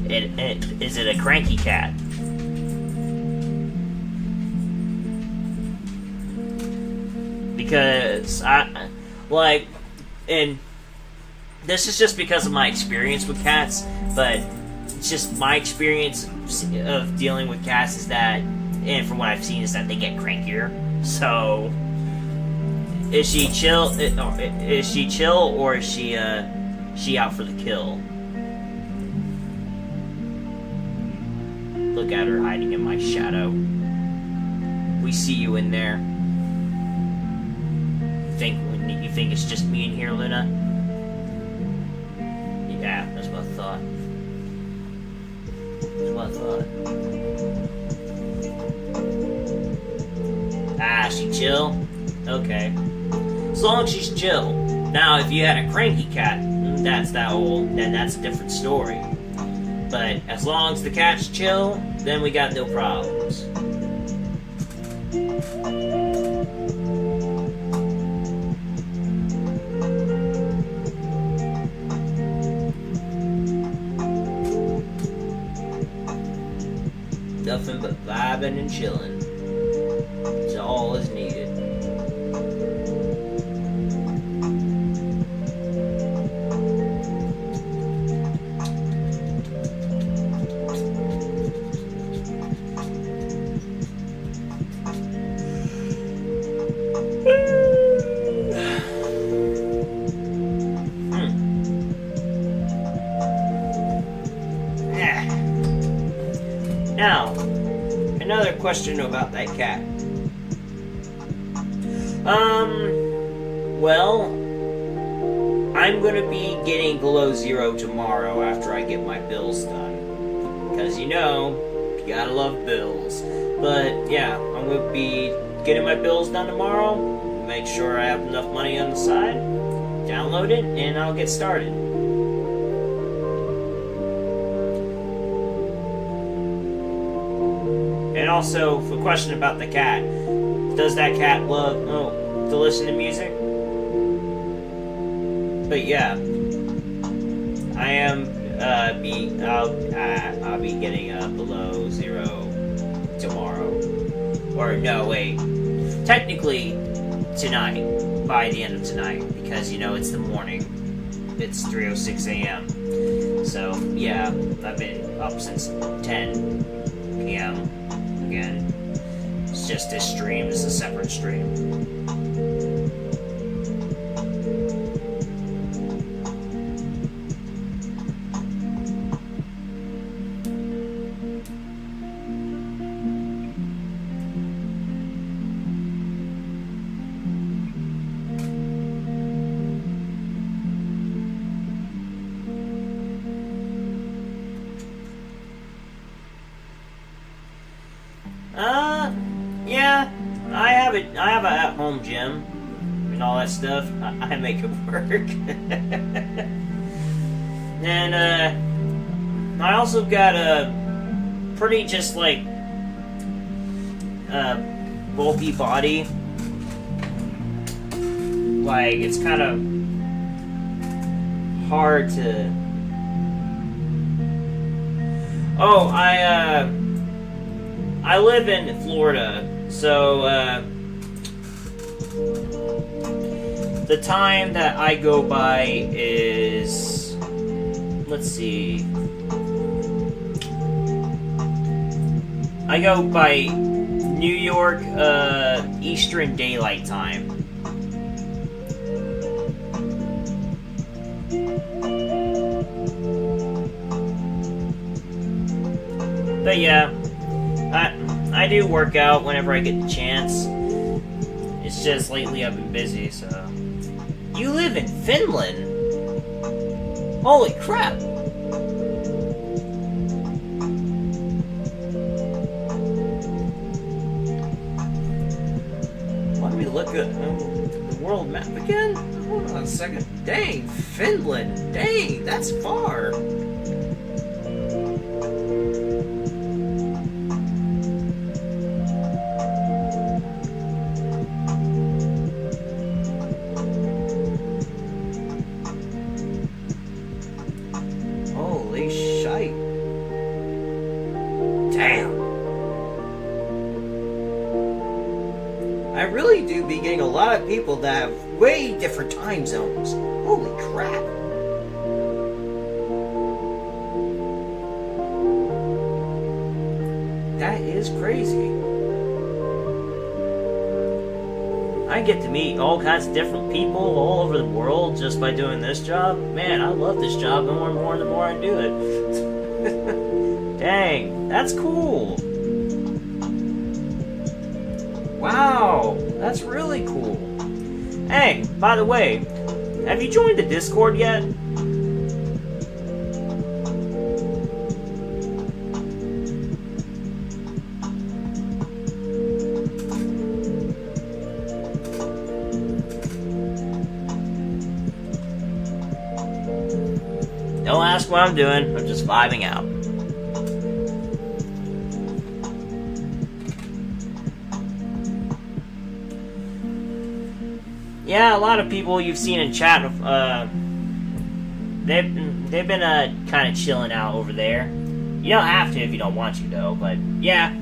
Is it a cranky cat? Because and this is just because of my experience with cats, but it's just my experience of dealing with cats is that, and from what I've seen, is that they get crankier. So, is she chill? Is she chill, or is she out for the kill? Look at her hiding in my shadow. We see you in there. You think it's just me in here, Luna? Yeah, that's what I thought. That's what I thought. Ah, she chill? Okay. As long as she's chill. Now, if you had a cranky cat, that's that old, then that's a different story. But as long as the cat's chill, then we got no problems. Nothing but vibing and chilling. It's all is needed. Now, another question about that cat. Well, I'm gonna be getting below 0 tomorrow after I get my bills done. Because, you gotta love bills. But, yeah, I'm gonna be getting my bills done tomorrow. Make sure I have enough money on the side. Download it, and I'll get started. And also, a question about the cat. Does that cat love to listen to music? But yeah, I am I'll be getting below 0 tomorrow. Or no, wait. Technically tonight, by the end of tonight, because it's the morning. It's 3:06 a.m. So yeah, I've been up since 10 p.m. Again. It's just this stream is a separate stream. Yeah, I have an at-home gym and all that stuff. I make it work. And, I also got a pretty just, bulky body. It's kind of hard to... Oh, I live in Florida, so the time that I go by is, let's see, I go by New York Eastern Daylight Time. But yeah, I do work out whenever I get the chance. It's just lately I've been busy, so. You live in Finland? Holy crap! Let me look at the world map again. Hold on a second. Dang, Finland. Dang, that's far. Holy shite. Damn. I really do be getting a lot of people that have way different time zones. Holy crap. That is crazy. I get to meet all kinds of different people all over the world just by doing this job. Man, I love this job more and more the more I do it. Dang, that's cool. Wow, that's really cool. Hey, by the way, have you joined the Discord yet? Don't ask what I'm doing, I'm just vibing out. Yeah, a lot of people you've seen in chat, they've been kind of chilling out over there. You don't have to if you don't want to, though. But yeah,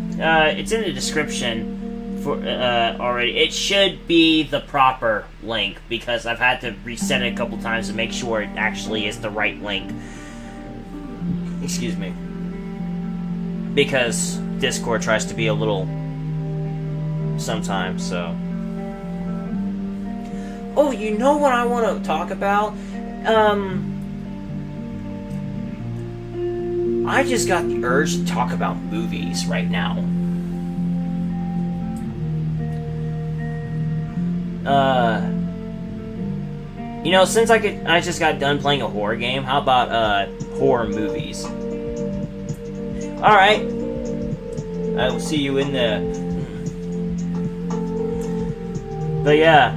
it's in the description for already. It should be the proper link because I've had to reset it a couple times to make sure it actually is the right link. Excuse me, because Discord tries to be a little sometimes, so. Oh, you know what I want to talk about? I just got the urge to talk about movies right now. You know, since I just got done playing a horror game, how about, horror movies? Alright. I will see you in the... But yeah,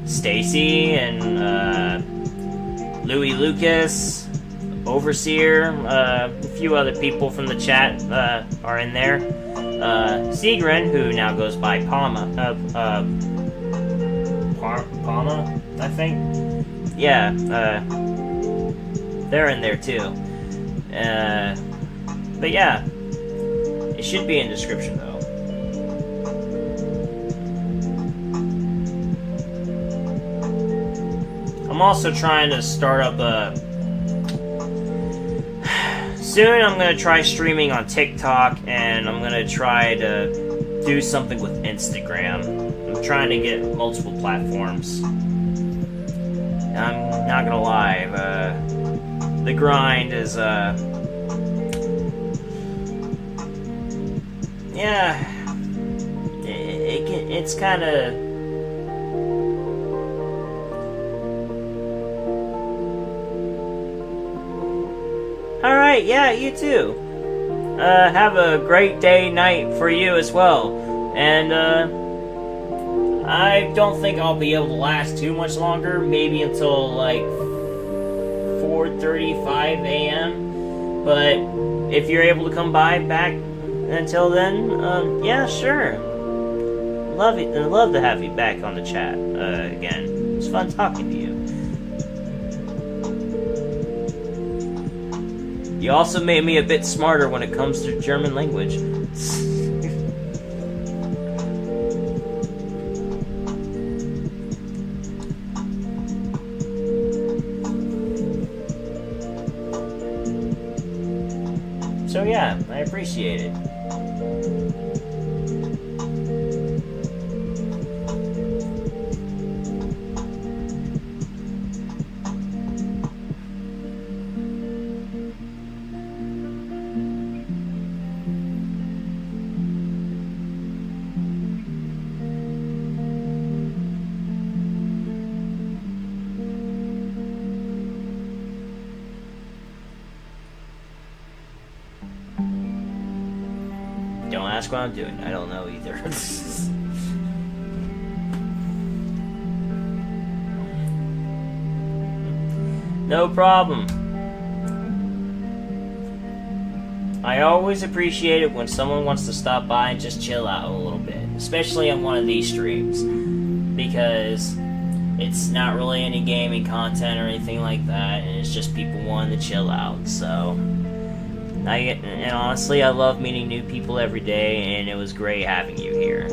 Stacy and Louis Lucas, Overseer, a few other people from the chat are in there. Sigrid, who now goes by Palma, I think. Yeah, they're in there too. But yeah, it should be in the description though. I'm also trying to start up soon I'm going to try streaming on TikTok, and I'm going to try to do something with Instagram. I'm trying to get multiple platforms. I'm not going to lie, the grind is, yeah, it's kind of... Alright, yeah, you too. Have a great day, night for you as well. And, I don't think I'll be able to last too much longer. Maybe until, like, 4:35 a.m. But if you're able to come by back until then, yeah, sure. Love to have you back on the chat, again. It's fun talking to you. You also made me a bit smarter when it comes to German language. So yeah, I appreciate it. don't ask what I'm doing. I don't know either. No problem. I always appreciate it when someone wants to stop by and just chill out a little bit, especially on one of these streams, because it's not really any gaming content or anything like that, and it's just people wanting to chill out. So, and honestly, I love meeting new people every day, and it was great having you here.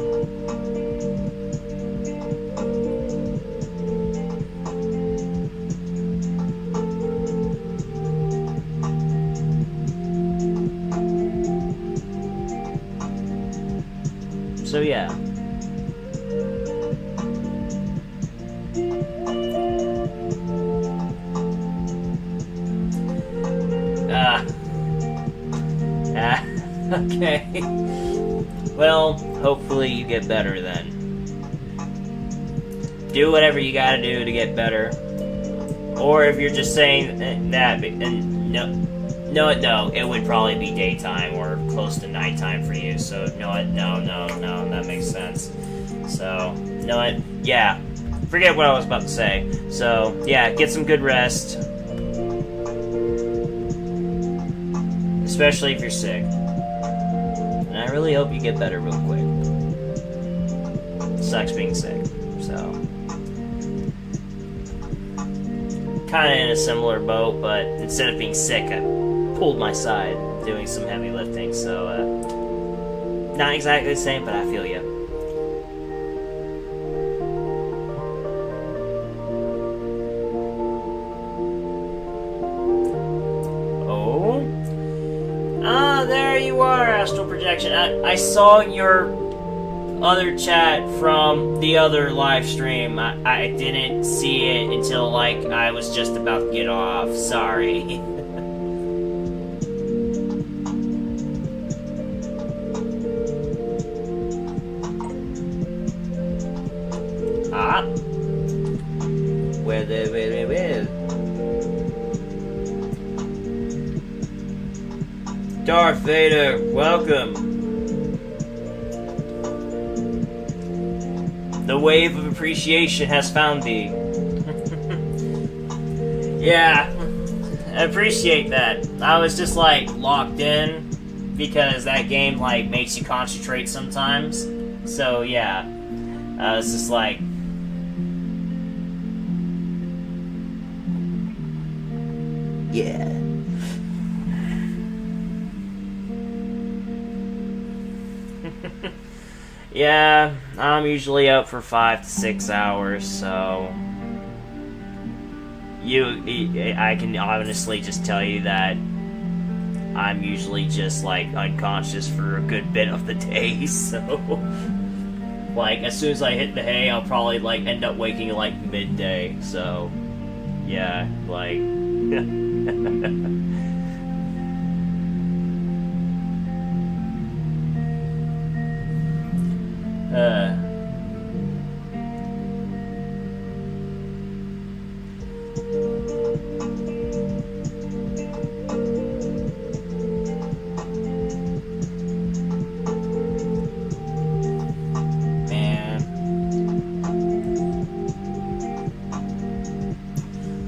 So yeah. Okay. Well, hopefully you get better then. Do whatever you gotta do to get better. Or if you're just saying that, no, it would probably be daytime or close to nighttime for you. So no, that makes sense. So yeah, forget what I was about to say. So yeah, get some good rest, especially if you're sick. And I really hope you get better real quick. Sucks being sick. So kind of in a similar boat, but instead of being sick, I pulled my side doing some heavy lifting, so not exactly the same, but I feel you. There you are, Astral Projection. I saw your other chat from the other live stream. I didn't see it until like I was just about to get off. Sorry. Well. Darth Vader, welcome. The wave of appreciation has found thee. Yeah, I appreciate that. I was just like locked in because that game like makes you concentrate sometimes. So yeah, I was just like, yeah. Yeah, I'm usually up for 5 to 6 hours, so I can honestly just tell you that I'm usually just like unconscious for a good bit of the day. So like as soon as I hit the hay, I'll probably like end up waking like midday. So yeah, like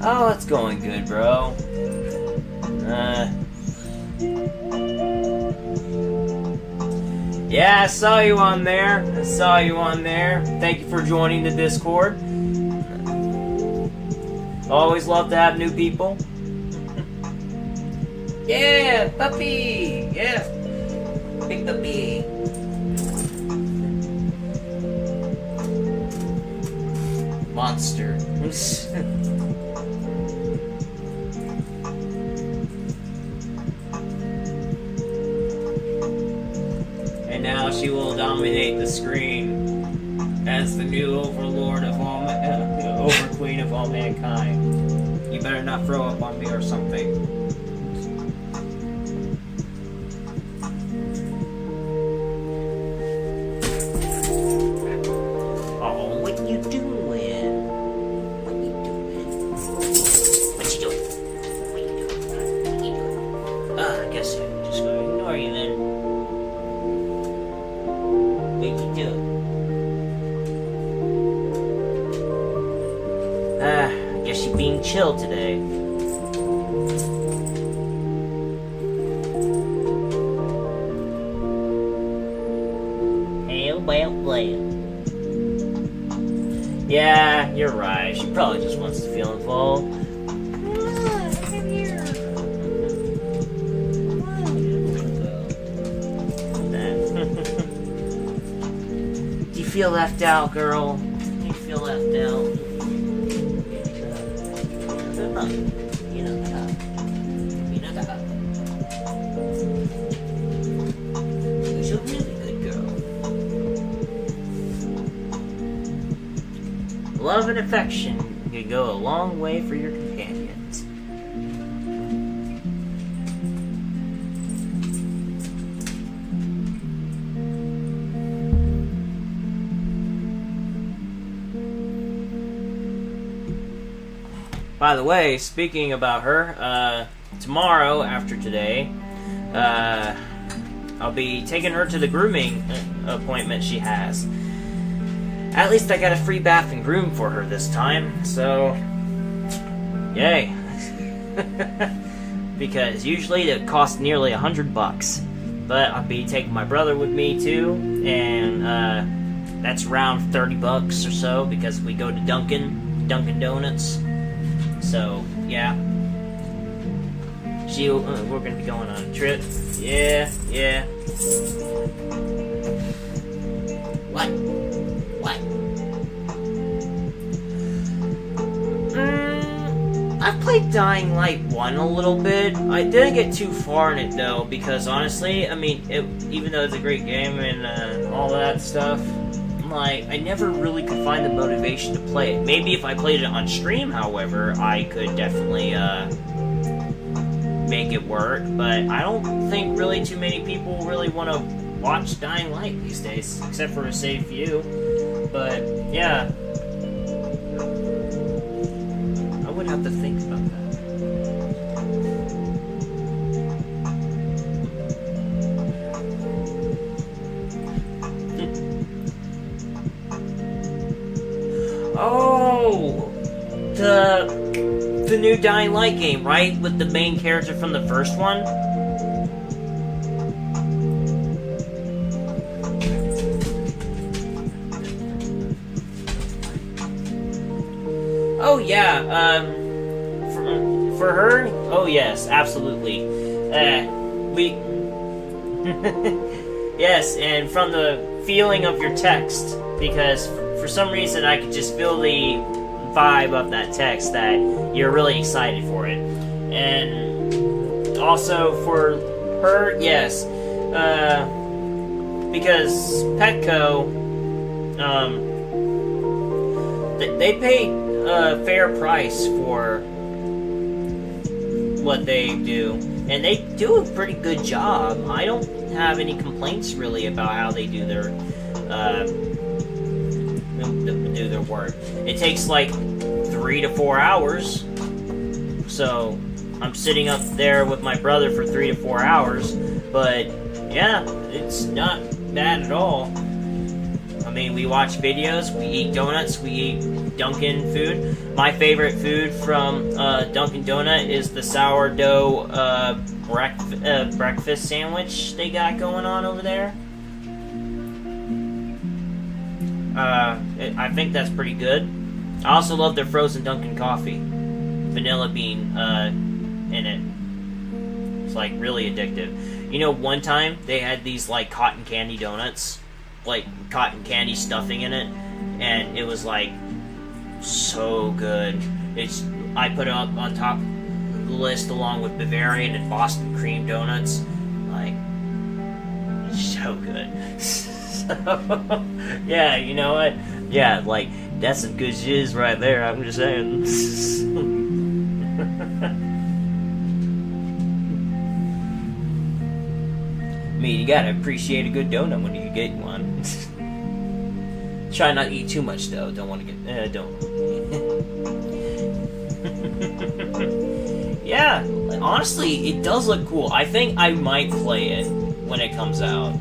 oh, it's going good, bro. Yeah, I saw you on there. Thank you for joining the Discord. Always love to have new people. Yeah, puppy. Yeah, big puppy. Monster. And now she will dominate the screen as the new overlord of all, over queen of all mankind. You better not throw up on me or something. Oh, what you doing? What you doing? What you doing? What you doing? What you doing? I guess I'm just gonna ignore you then. chill today. Yeah, you're right. She probably just wants to feel involved. Do you feel left out, girl? Do you feel left out? You know that. She's a really good girl. Love and affection can go a long way for your companions. By the way, speaking about her, tomorrow after today, I'll be taking her to the grooming appointment she has. At least I got a free bath and groom for her this time, so yay. Because usually it costs nearly $100. But I'll be taking my brother with me too, and that's around $30 or so because we go to Dunkin' Donuts. So yeah, we're gonna be going on a trip. Yeah. What? I've played Dying Light 1 a little bit. I didn't get too far in it though, because honestly, I mean, even though it's a great game and all that stuff, I never really could find the motivation to play it. Maybe if I played it on stream, however, I could definitely make it work, but I don't think really too many people really want to watch Dying Light these days, except for a safe few. But yeah, I would have to think about that. Oh, the new Dying Light game, right? With the main character from the first one? Oh yeah, for her? Oh yes, absolutely. Yes, and from the feeling of your text, because for some reason I could just feel the vibe of that text that you're really excited for it. And also for her, yes, because Petco, they pay a fair price for what they do, and they do a pretty good job. I don't have any complaints really about how they do their work. It takes like 3 to 4 hours, so I'm sitting up there with my brother for 3 to 4 hours, but yeah, it's not bad at all. I mean, we watch videos, we eat donuts, we eat Dunkin' food. My favorite food from Dunkin' Donut is the sourdough breakfast sandwich they got going on over there. I think that's pretty good. I also love their frozen Dunkin' coffee. Vanilla bean in it. It's like really addictive. You know, one time they had these like cotton candy donuts, like cotton candy stuffing in it, and it was like so good. I put it up on top of the list along with Bavarian and Boston cream donuts. Like, it's so good. So, yeah, you know what? Yeah, like, that's some good shiz right there, I'm just saying. I mean, you gotta appreciate a good donut when you get one. Try not to eat too much, though. Don't want to get... don't. Yeah, honestly, it does look cool. I think I might play it when it comes out.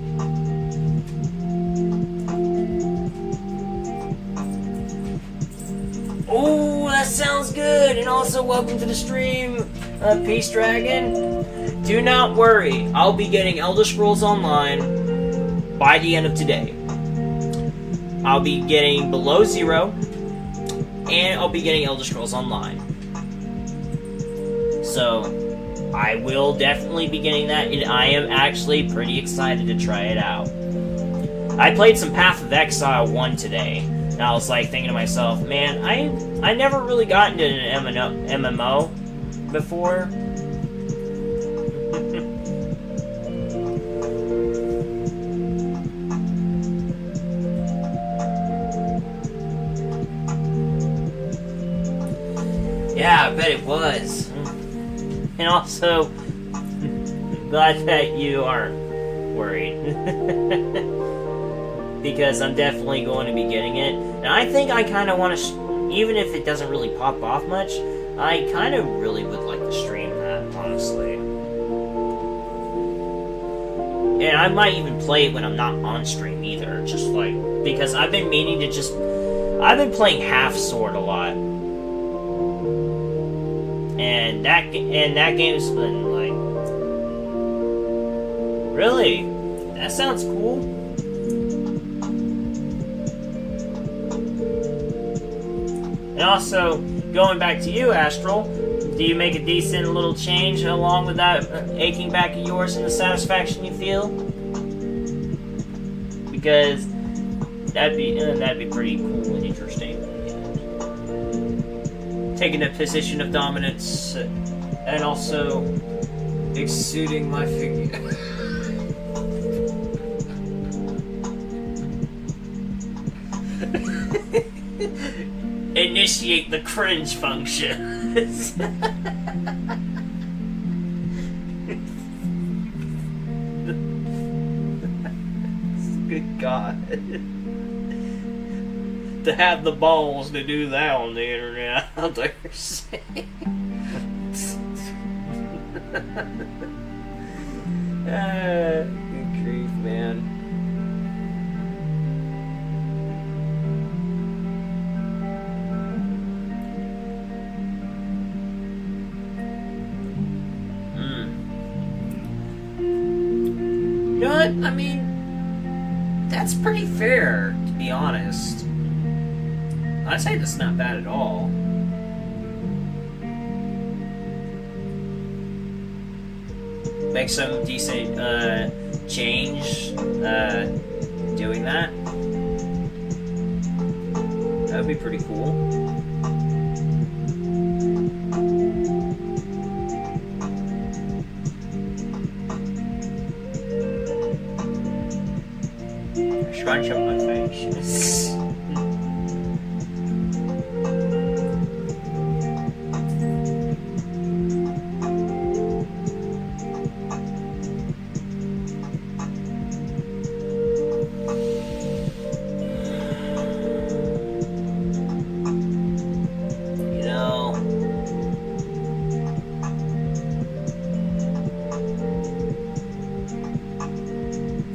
Oh, that sounds good. And also, welcome to the stream, Peace Dragon. Do not worry, I'll be getting Elder Scrolls Online by the end of today. I'll be getting Below Zero, and I'll be getting Elder Scrolls Online. So, I will definitely be getting that, and I am actually pretty excited to try it out. I played some Path of Exile 1 today, and I was like thinking to myself, man, I never really got into an MMO before. Yeah, I bet it was. And also, glad that you aren't worried. Because I'm definitely going to be getting it. And I think I kind of want to, even if it doesn't really pop off much, I kind of really would like to stream that, honestly. And I might even play it when I'm not on stream either. Just like, because I've been meaning to just, I've been playing Half Sword a lot. And that game's been like, really? That sounds cool. And also, going back to you, Astral, do you make a decent little change along with that aching back of yours and the satisfaction you feel? Because that'd be pretty cool and interesting. Taking a position of dominance and also exuding my figure. Initiate the cringe function. Good God. To have the balls to do that on the internet, I'll dare say. Good grief, man. You know what? I mean, that's pretty fair, to be honest. I'd say that's not bad at all. Make some decent change doing that. That would be pretty cool. Scrunch up my face.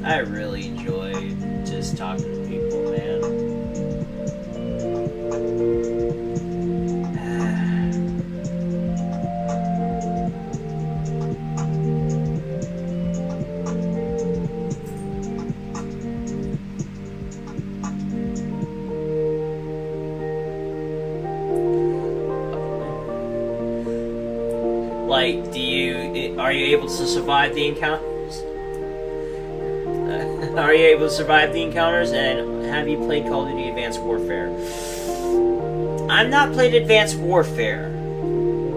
I really enjoy just talking to people, man. Like, are you able to survive the encounter? Are you able to survive the encounters, and have you played Call of Duty Advanced Warfare? I've not played Advanced Warfare,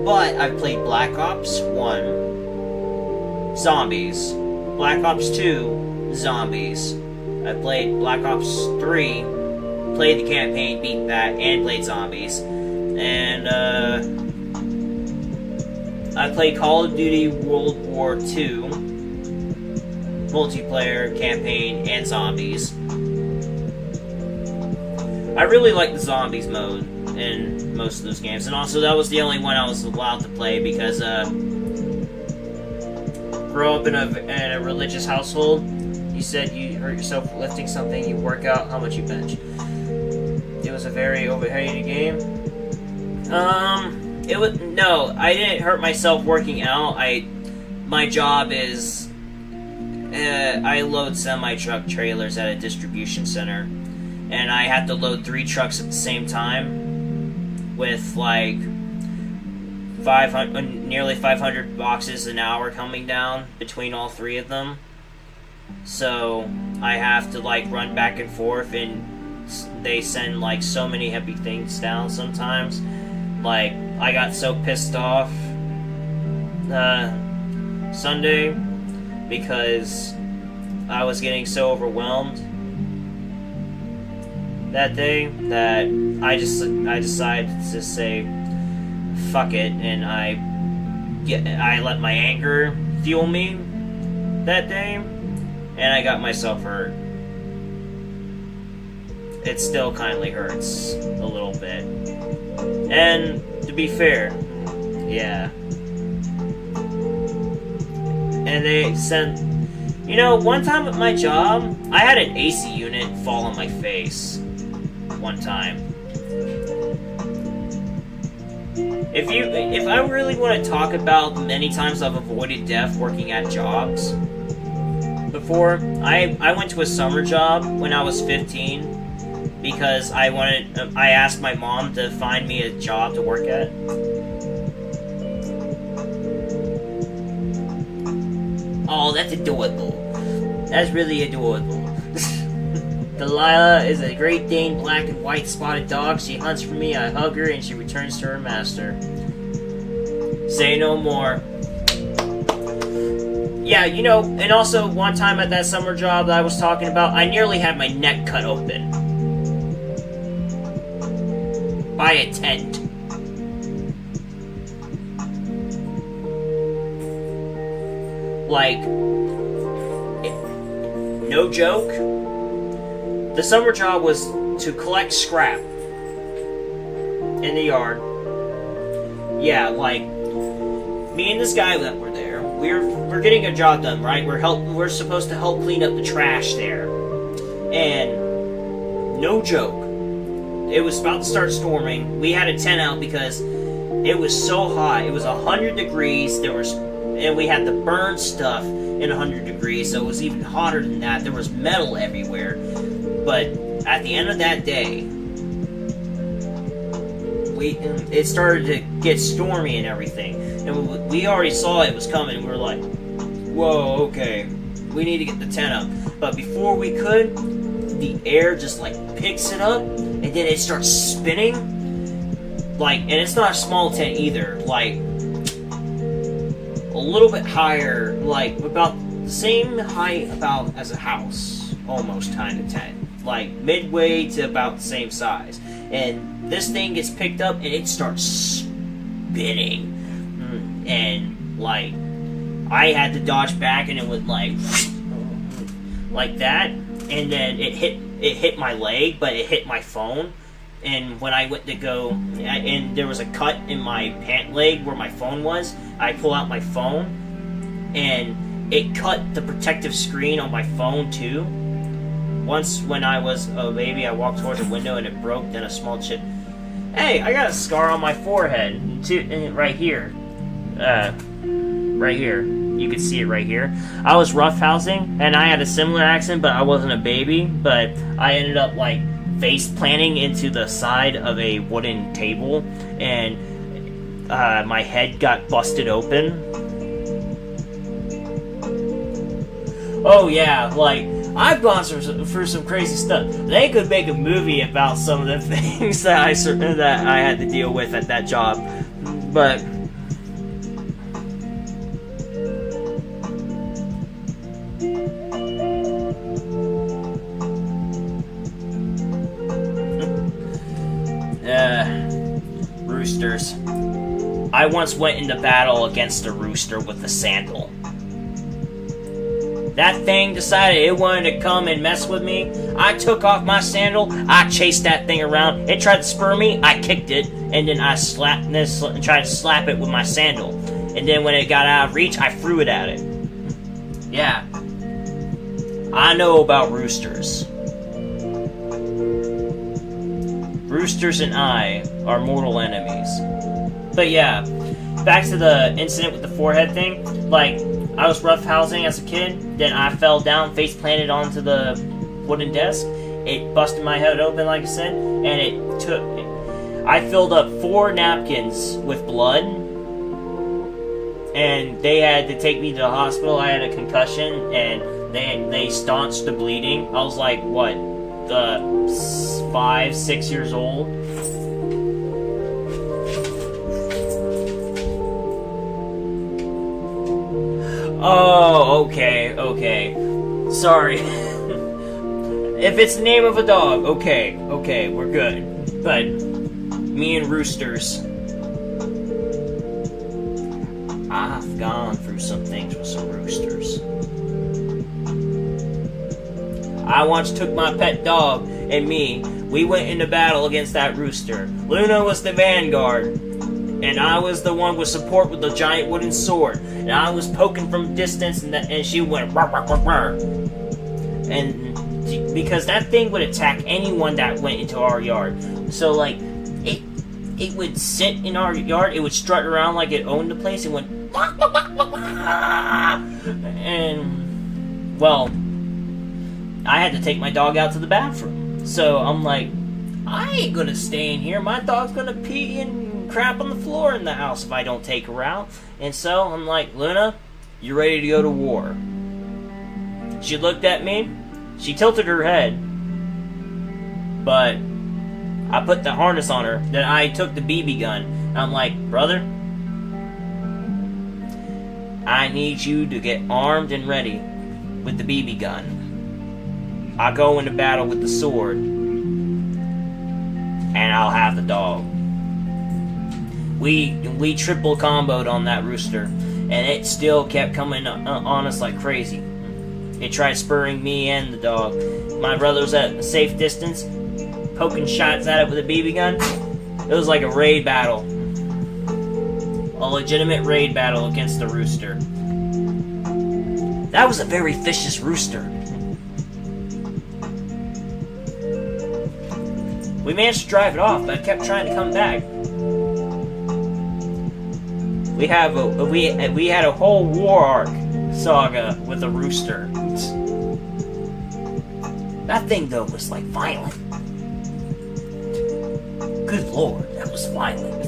but I've played Black Ops 1, Zombies, Black Ops 2, Zombies. I played Black Ops 3, played the campaign, beat that, and played Zombies. And, I played Call of Duty World War II, multiplayer, campaign, and zombies. I really like the zombies mode in most of those games, and also that was the only one I was allowed to play because grow up in a religious household. You said you hurt yourself lifting something, you work out, how much you bench. It was a very overrated game. No, I didn't hurt myself working out. My job is, I load semi-truck trailers at a distribution center, and I have to load 3 trucks at the same time, with like 500, nearly 500 boxes an hour coming down between all 3 of them. So I have to like run back and forth, and they send like so many heavy things down sometimes. Like, I got so pissed off Sunday because I was getting so overwhelmed that day that I decided to say fuck it, and I let my anger fuel me that day, and I got myself hurt. It still kindly hurts a little bit. And to be fair, yeah. And they sent, one time at my job, I had an AC unit fall on my face. One time. If I really want to talk about the many times I've avoided death working at jobs before, I went to a summer job when I was 15. Because I asked my mom to find me a job to work at. Oh, that's adorable. That's really adorable. Delilah is a Great Dane black and white spotted dog. She hunts for me, I hug her, and she returns to her master. Say no more. Yeah, and also one time at that summer job that I was talking about, I nearly had my neck cut open. By a tent. Like, no joke, the summer job was to collect scrap in the yard. Yeah, like, me and this guy that were there, we're getting a job done, right? We're supposed to help clean up the trash there. And no joke, it was about to start storming. We had a tent out because it was so hot. It was 100 degrees. And we had to burn stuff in 100 degrees, so it was even hotter than that. There was metal everywhere. But at the end of that day, it started to get stormy and everything. And we already saw it was coming. We were like, whoa, okay, we need to get the tent up. But before we could, the air just like picks it up, and then it starts spinning. Like, and it's not a small tent either. Like, a little bit higher, like about the same height about as a house, almost kind of tent. Like midway to about the same size. And this thing gets picked up and it starts spinning. And like, I had to dodge back, and it went like that. And then it hit my leg, but it hit my phone. And when I went to go, and there was a cut in my pant leg where my phone was, I pull out my phone, and it cut the protective screen on my phone too. Once when I was a baby, I walked towards a window and it broke, then a small chip. Hey, I got a scar on my forehead, too, right here. Right here. You can see it right here. I was roughhousing, and I had a similar accident, but I wasn't a baby, but I ended up, like, face planting into the side of a wooden table, and my head got busted open. Oh yeah, like, I've gone through some crazy stuff. They could make a movie about some of the things that I had to deal with at that job, but roosters. I once went into battle against a rooster with a sandal. That thing decided it wanted to come and mess with me. I took off my sandal, I chased that thing around, it tried to spur me, I kicked it, and then I tried to slap it with my sandal. And then when it got out of reach, I threw it at it. Yeah. I know about roosters. Roosters and I are mortal enemies. But yeah, back to the incident with the forehead thing. Like, I was roughhousing as a kid, then I fell down, face planted onto the wooden desk. It busted my head open, like I said, and I filled up 4 napkins with blood, and they had to take me to the hospital. I had a concussion, and they staunched the bleeding. I was like, what, 5, 6 years old? Oh, okay. Sorry. If it's the name of a dog, okay, we're good. But me and roosters, I've gone through some things with some roosters. I once took my pet dog and me, we went into battle against that rooster. Luna was the vanguard, and I was the one with support with the giant wooden sword. And I was poking from distance, and she went rah, rah, rah, rah. And because that thing would attack anyone that went into our yard. So like, it would sit in our yard, it would strut around like it owned the place, it went and well, I had to take my dog out to the bathroom. So I'm like, I ain't gonna stay in here. My dog's gonna pee and crap on the floor in the house if I don't take her out. And so I'm like, Luna, you ready to go to war? She looked at me. She tilted her head, but I put the harness on her. Then I took the BB gun. And I'm like, brother, I need you to get armed and ready with the BB gun. I'll go into battle with the sword, and I'll have the dog. We triple comboed on that rooster, and it still kept coming on us like crazy. It tried spurring me and the dog. My brother was at a safe distance, poking shots at it with a BB gun. It was like a raid battle. A legitimate raid battle against the rooster. That was a very vicious rooster. We managed to drive it off, but it kept trying to come back. We had a whole war arc saga with a rooster. That thing though was like violent. Good lord, that was violent.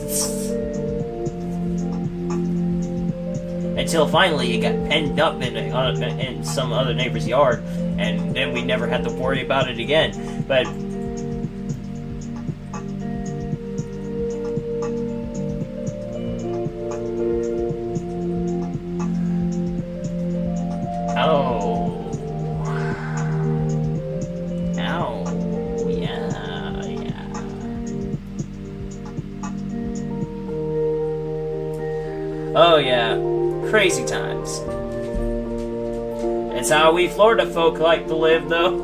Until finally it got penned up in some other neighbor's yard, and then we never had to worry about it again. But oh yeah, crazy times. It's how we Florida folk like to live, though.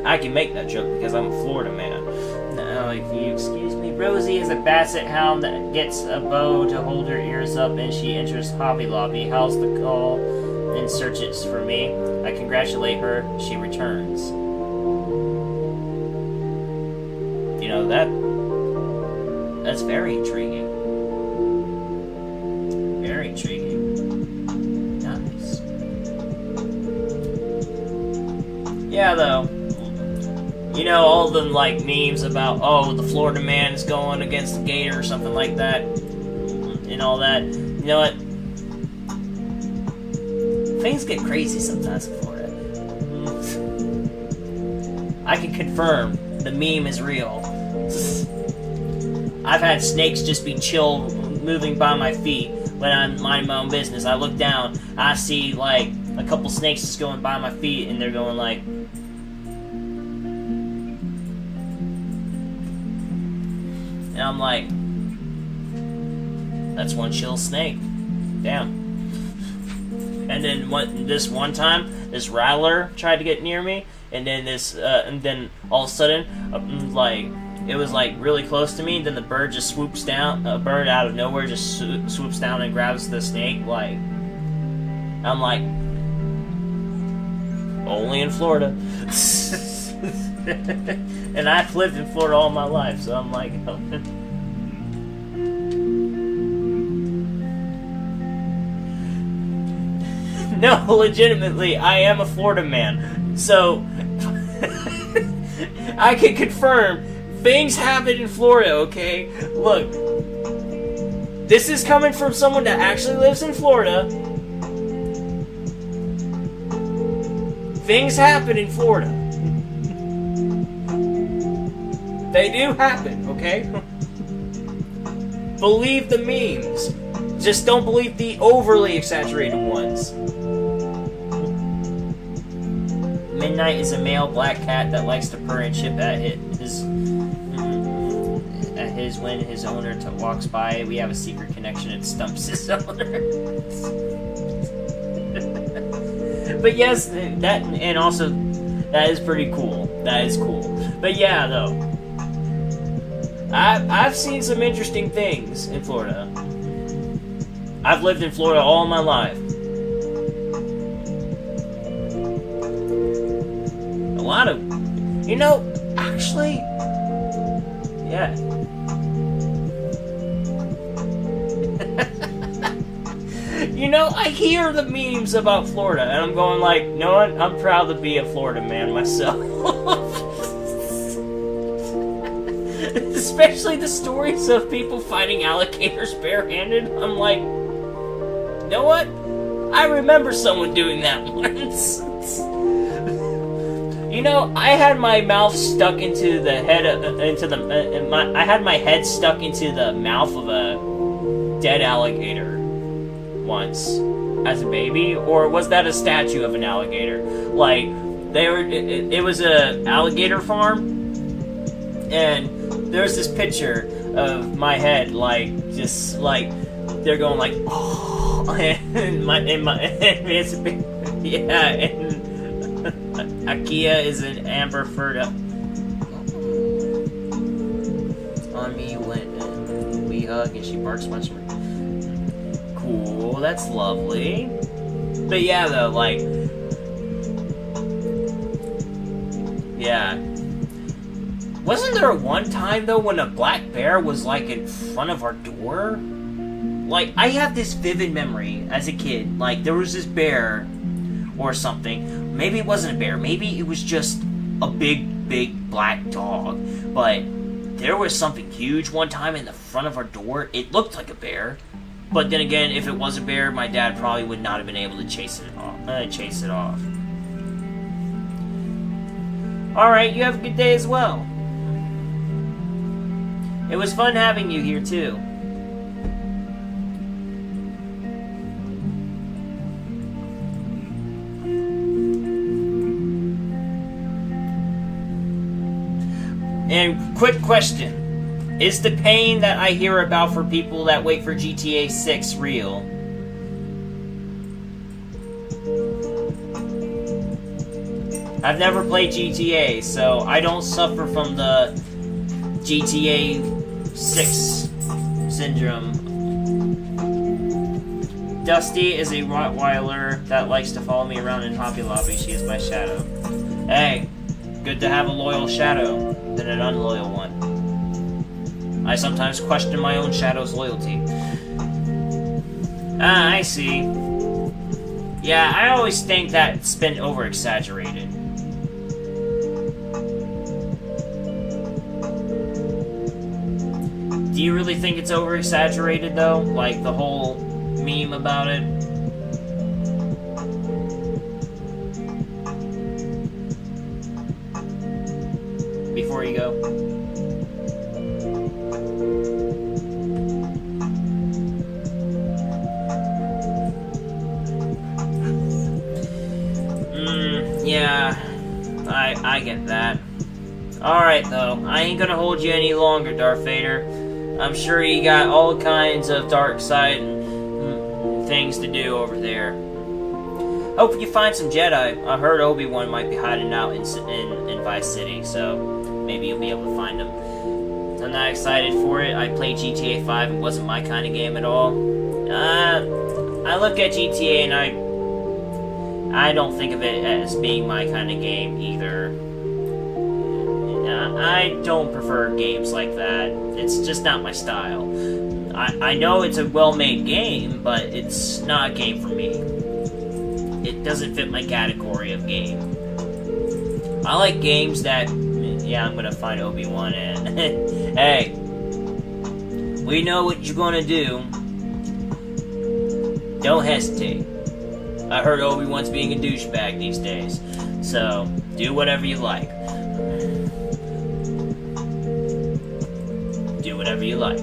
I can make that joke because I'm a Florida man. Now, if you excuse me, Rosie is a basset hound that gets a bow to hold her ears up, and she enters Hobby Lobby, howls the call, and searches for me. I congratulate her. She returns. You know, that's very intriguing. Very intriguing. Nice. Yeah, though. You know, all the, like, memes about, oh, the Florida man is going against the gator or something like that. And all that. You know what? Things get crazy sometimes in Florida. I can confirm the meme is real. I've had snakes just be chill, moving by my feet when I'm minding my own business. I look down, I see like a couple snakes just going by my feet, and they're going like, and I'm like, that's one chill snake. Damn. And then this one time, this rattler tried to get near me, and then and then all of a sudden, like, it was like really close to me. Then the bird just swoops down. A bird out of nowhere just swoops down and grabs the snake. Like, I'm like, only in Florida. And I've lived in Florida all my life, so I'm like, no, legitimately, I am a Florida man. So, I can confirm, things happen in Florida, okay? Look, this is coming from someone that actually lives in Florida. Things happen in Florida. They do happen, okay? Believe the memes. Just don't believe the overly exaggerated ones. Midnight is a male black cat that likes to purr and chip at his when his owner walks by. We have a secret connection. It stumps his owner. But yes, that, and also that is pretty cool. That is cool. But yeah, though, I've seen some interesting things in Florida. I've lived in Florida all my life. A lot of, actually, yeah. I hear the memes about Florida, and I'm going like, you know what? I'm proud to be a Florida man myself. Especially the stories of people fighting alligators barehanded. I'm like, you know what? I remember someone doing that once. I had my mouth stuck into the head I had my head stuck into the mouth of a dead alligator once as a baby, or was that a statue of an alligator? Like, it was a alligator farm, and there's this picture of my head, like, just like they're going like, oh, and it's a big, yeah, and Akia is an amber furred up on me when we hug, and she barks much more. Cool, that's lovely. But yeah, though, like, yeah. Wasn't there one time, though, when a black bear was, like, in front of our door? Like, I have this vivid memory as a kid. Like, there was this bear or something. Maybe it wasn't a bear. Maybe it was just a big, big black dog. But there was something huge one time in the front of our door. It looked like a bear. But then again, if it was a bear, my dad probably would not have been able to chase it off. Alright, you have a good day as well. It was fun having you here, too. And quick question. Is the pain that I hear about for people that wait for GTA 6 real? I've never played GTA, so I don't suffer from the GTA 6 syndrome. Dusty is a Rottweiler that likes to follow me around in Hobby Lobby. She is my shadow. Hey, good to have a loyal shadow than an unloyal one. I sometimes question my own shadow's loyalty. Ah, I see. Yeah, I always think that's been over-exaggerated. Do you really think it's over-exaggerated, though? Like, the whole meme about it? Before you go. Yeah, I get that. Alright, though. I ain't gonna hold you any longer, Darth Vader. I'm sure you got all kinds of dark side and things to do over there. Hope you find some Jedi. I heard Obi-Wan might be hiding out in Vice City, so maybe you'll be able to find him. I'm not excited for it. I played GTA 5. It wasn't my kind of game at all. I look at GTA and I don't think of it as being my kind of game either. I don't prefer games like that. It's just not my style. I know it's a well-made game, but it's not a game for me. It doesn't fit my category of game. I like games that... Yeah, I'm gonna find Obi-Wan and... Hey! We know what you're gonna do. Don't hesitate. I heard Obi-Wan's being a douchebag these days. So, do whatever you like. Do whatever you like.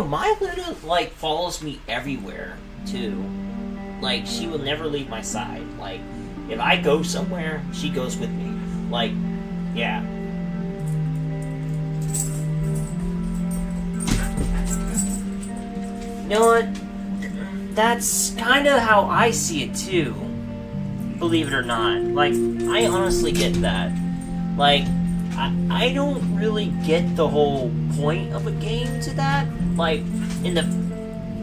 My Luna, like, follows me everywhere, too. Like, she will never leave my side. Like, if I go somewhere, she goes with me. Like, yeah. You know what? That's kind of how I see it, too. Believe it or not. Like, I honestly get that. Like, I don't really get the whole point of a game to that. Like, in the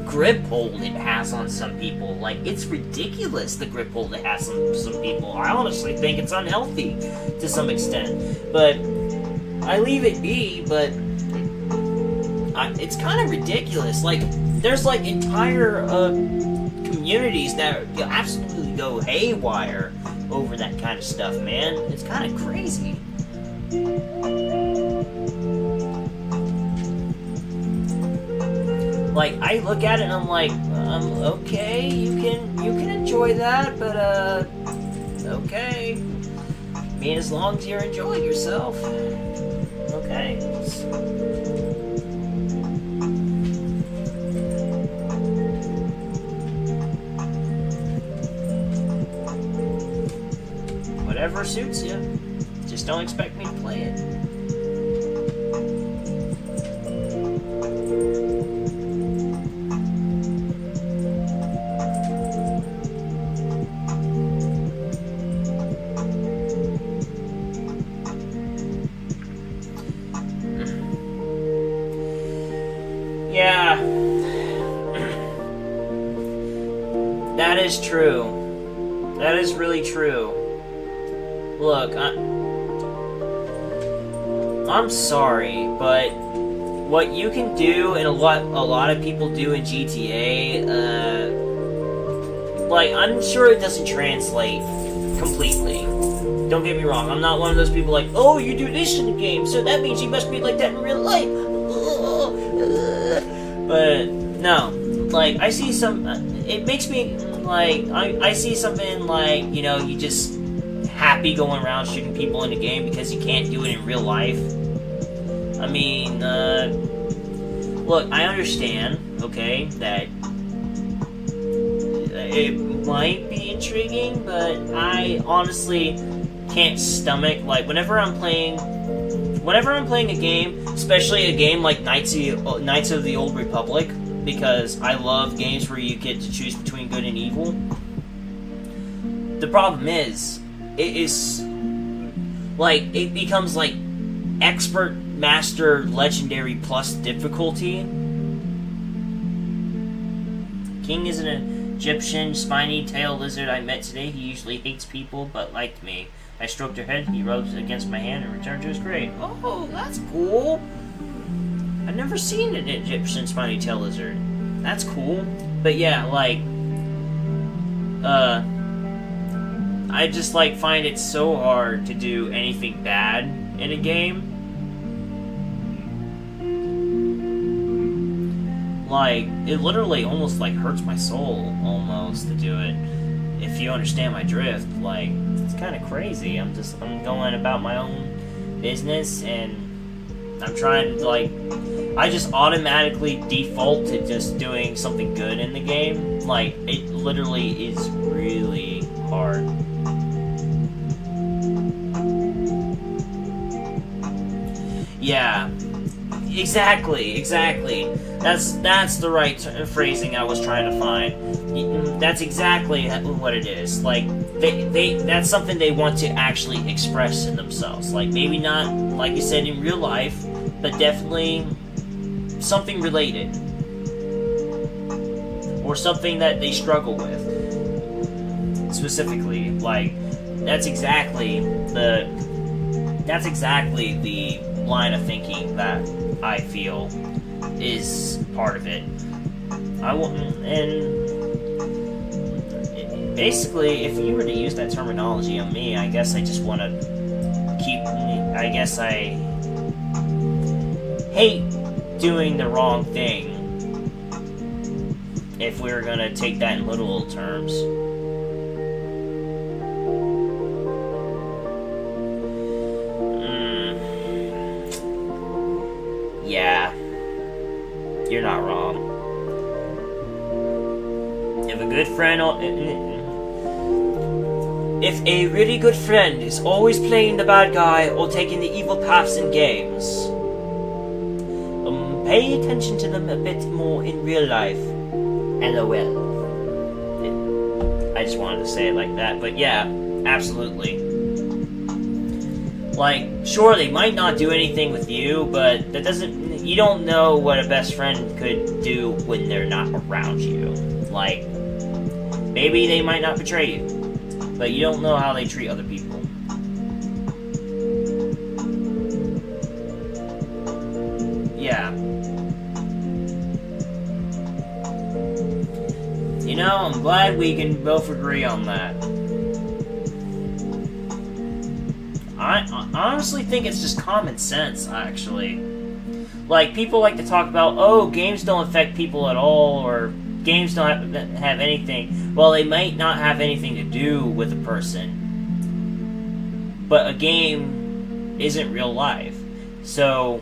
grip hold it has on some people. Like, it's ridiculous, the grip hold it has on some people. I honestly think it's unhealthy to some extent. But I leave it be, but it's kind of ridiculous. Like, there's, like, entire communities that absolutely go haywire over that kind of stuff, man. It's kind of crazy. Like, I look at it and I'm like, okay, you can enjoy that, but okay. I mean, as long as you're enjoying yourself, okay. Whatever suits you. Just don't expect me to play it. Yeah. That is true. That is really true. Look, I'm sorry, but what you can do and a lot of people do in GTA, like, I'm sure it doesn't translate completely. Don't get me wrong, I'm not one of those people like, oh, you do this in the game, so that means you must be like that in real life. But, no. Like, I see some, it makes me, like, I see something like, you know, you just happy going around shooting people in the game because you can't do it in real life. I mean, look, I understand, okay, that it might be intriguing, but I honestly can't stomach, like, whenever I'm playing a game, especially a game like Knights of the Old Republic, because I love games where you get to choose between good and evil. The problem is, it becomes like expert, master, legendary plus difficulty. King is an Egyptian spiny tail lizard I met today. He usually hates people but liked me. I stroked her head, he rubbed against my hand and returned to his grave. Oh, that's cool. I've never seen an Egyptian spiny tail lizard. That's cool. But yeah, like, I just, like, find it so hard to do anything bad in a game. Like, it literally almost, like, hurts my soul, almost, to do it. If you understand my drift, like, it's kind of crazy. I'm going about my own business, and I'm trying to, like, I just automatically default to just doing something good in the game. Like, it literally is really hard. Exactly. That's the right phrasing I was trying to find. That's exactly what it is. Like, that's something they want to actually express in themselves. Like, maybe not, like you said, in real life, but definitely something related. Or something that they struggle with. Specifically. Like, that's exactly the line of thinking that I feel is part of it. Basically, if you were to use that terminology on me, I guess I just want to I hate doing the wrong thing, if we were gonna take that in literal terms. Yeah, you're not wrong. If a really good friend is always playing the bad guy or taking the evil paths in games, pay attention to them a bit more in real life. LOL. I just wanted to say it like that, but yeah, absolutely. Like, sure, they might not do anything with you, but that doesn't... You don't know what a best friend could do when they're not around you. Like, maybe they might not betray you, but you don't know how they treat other people. Yeah. You know, I'm glad we can both agree on that. I honestly think it's just common sense, actually. Like, people like to talk about, oh, games don't affect people at all, or games don't have anything. Well, they might not have anything to do with a person, but a game isn't real life. So,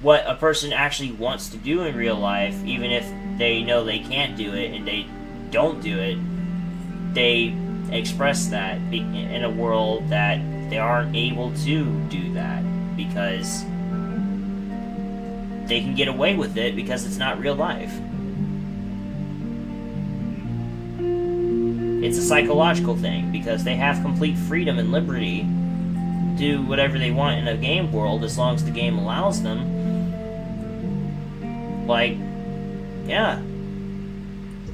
what a person actually wants to do in real life, even if they know they can't do it and they don't do it, they express that in a world that they aren't able to do that because they can get away with it because it's not real life. It's a psychological thing because they have complete freedom and liberty to do whatever they want in a game world as long as the game allows them. Like, yeah,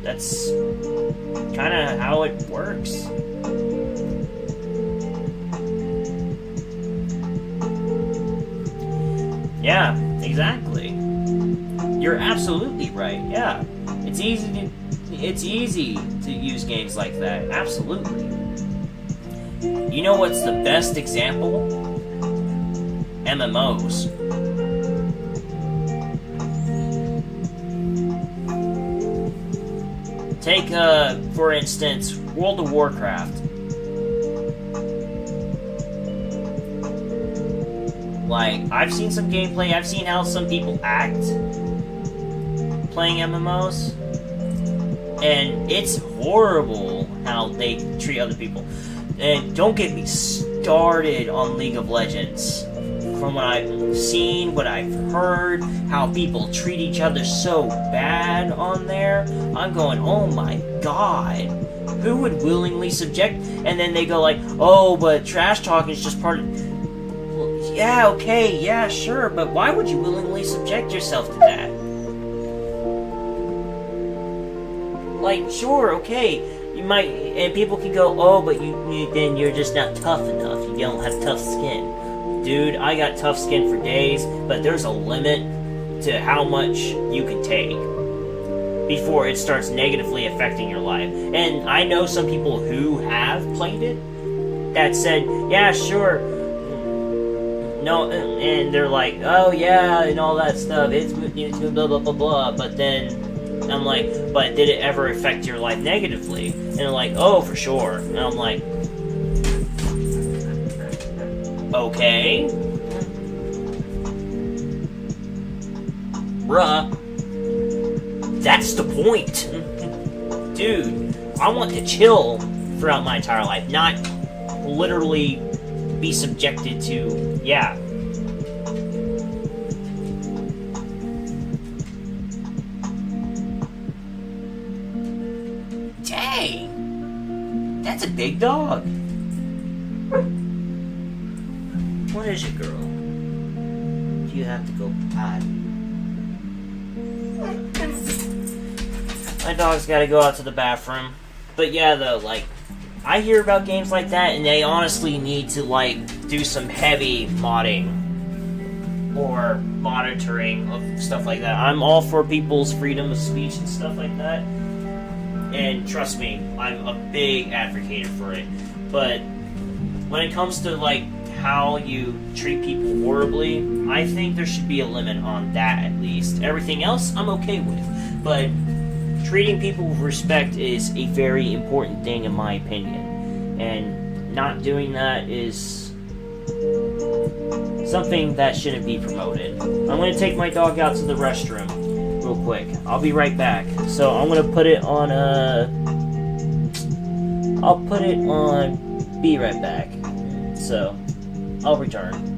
that's kind of how it works. Yeah, exactly. You're absolutely right. Yeah, it's easy to use games like that. Absolutely. You know what's the best example? MMOs. Take, for instance, World of Warcraft. Like, I've seen some gameplay, I've seen how some people act playing MMOs, and it's horrible how they treat other people. And don't get me started on League of Legends. From what I've seen, what I've heard, how people treat each other so bad on there, I'm going, oh my god, who would willingly subject? And then they go like, oh, but trash talking is just part of... Well, yeah, okay, yeah, sure, but why would you willingly subject yourself to that? Like, sure, okay, you might, and people can go, oh, but then you're just not tough enough, you don't have tough skin. Dude, I got tough skin for days, but there's a limit to how much you can take before it starts negatively affecting your life. And I know some people who have played it that said, yeah, sure, no, and they're like, oh yeah, and all that stuff, it's blah blah blah blah, but then I'm like, but did it ever affect your life negatively? And they're like, oh, for sure. And I'm like, okay. Bruh. That's the point. Dude, I want to chill throughout my entire life, not literally be subjected to, yeah. That's a big dog. What is it, girl? You have to go potty. My dog's gotta go out to the bathroom. But yeah, though, like, I hear about games like that, and they honestly need to, like, do some heavy modding or monitoring of stuff like that. I'm all for people's freedom of speech and stuff like that. And trust me, I'm a big advocate for it. But when it comes to, like, how you treat people horribly, I think there should be a limit on that, at least. Everything else, I'm okay with. But treating people with respect is a very important thing, in my opinion. And not doing that is something that shouldn't be promoted. I'm going to take my dog out to the restroom real quick. I'll be right back. So I'm going to put it on I'll put it on be right back. So I'll return.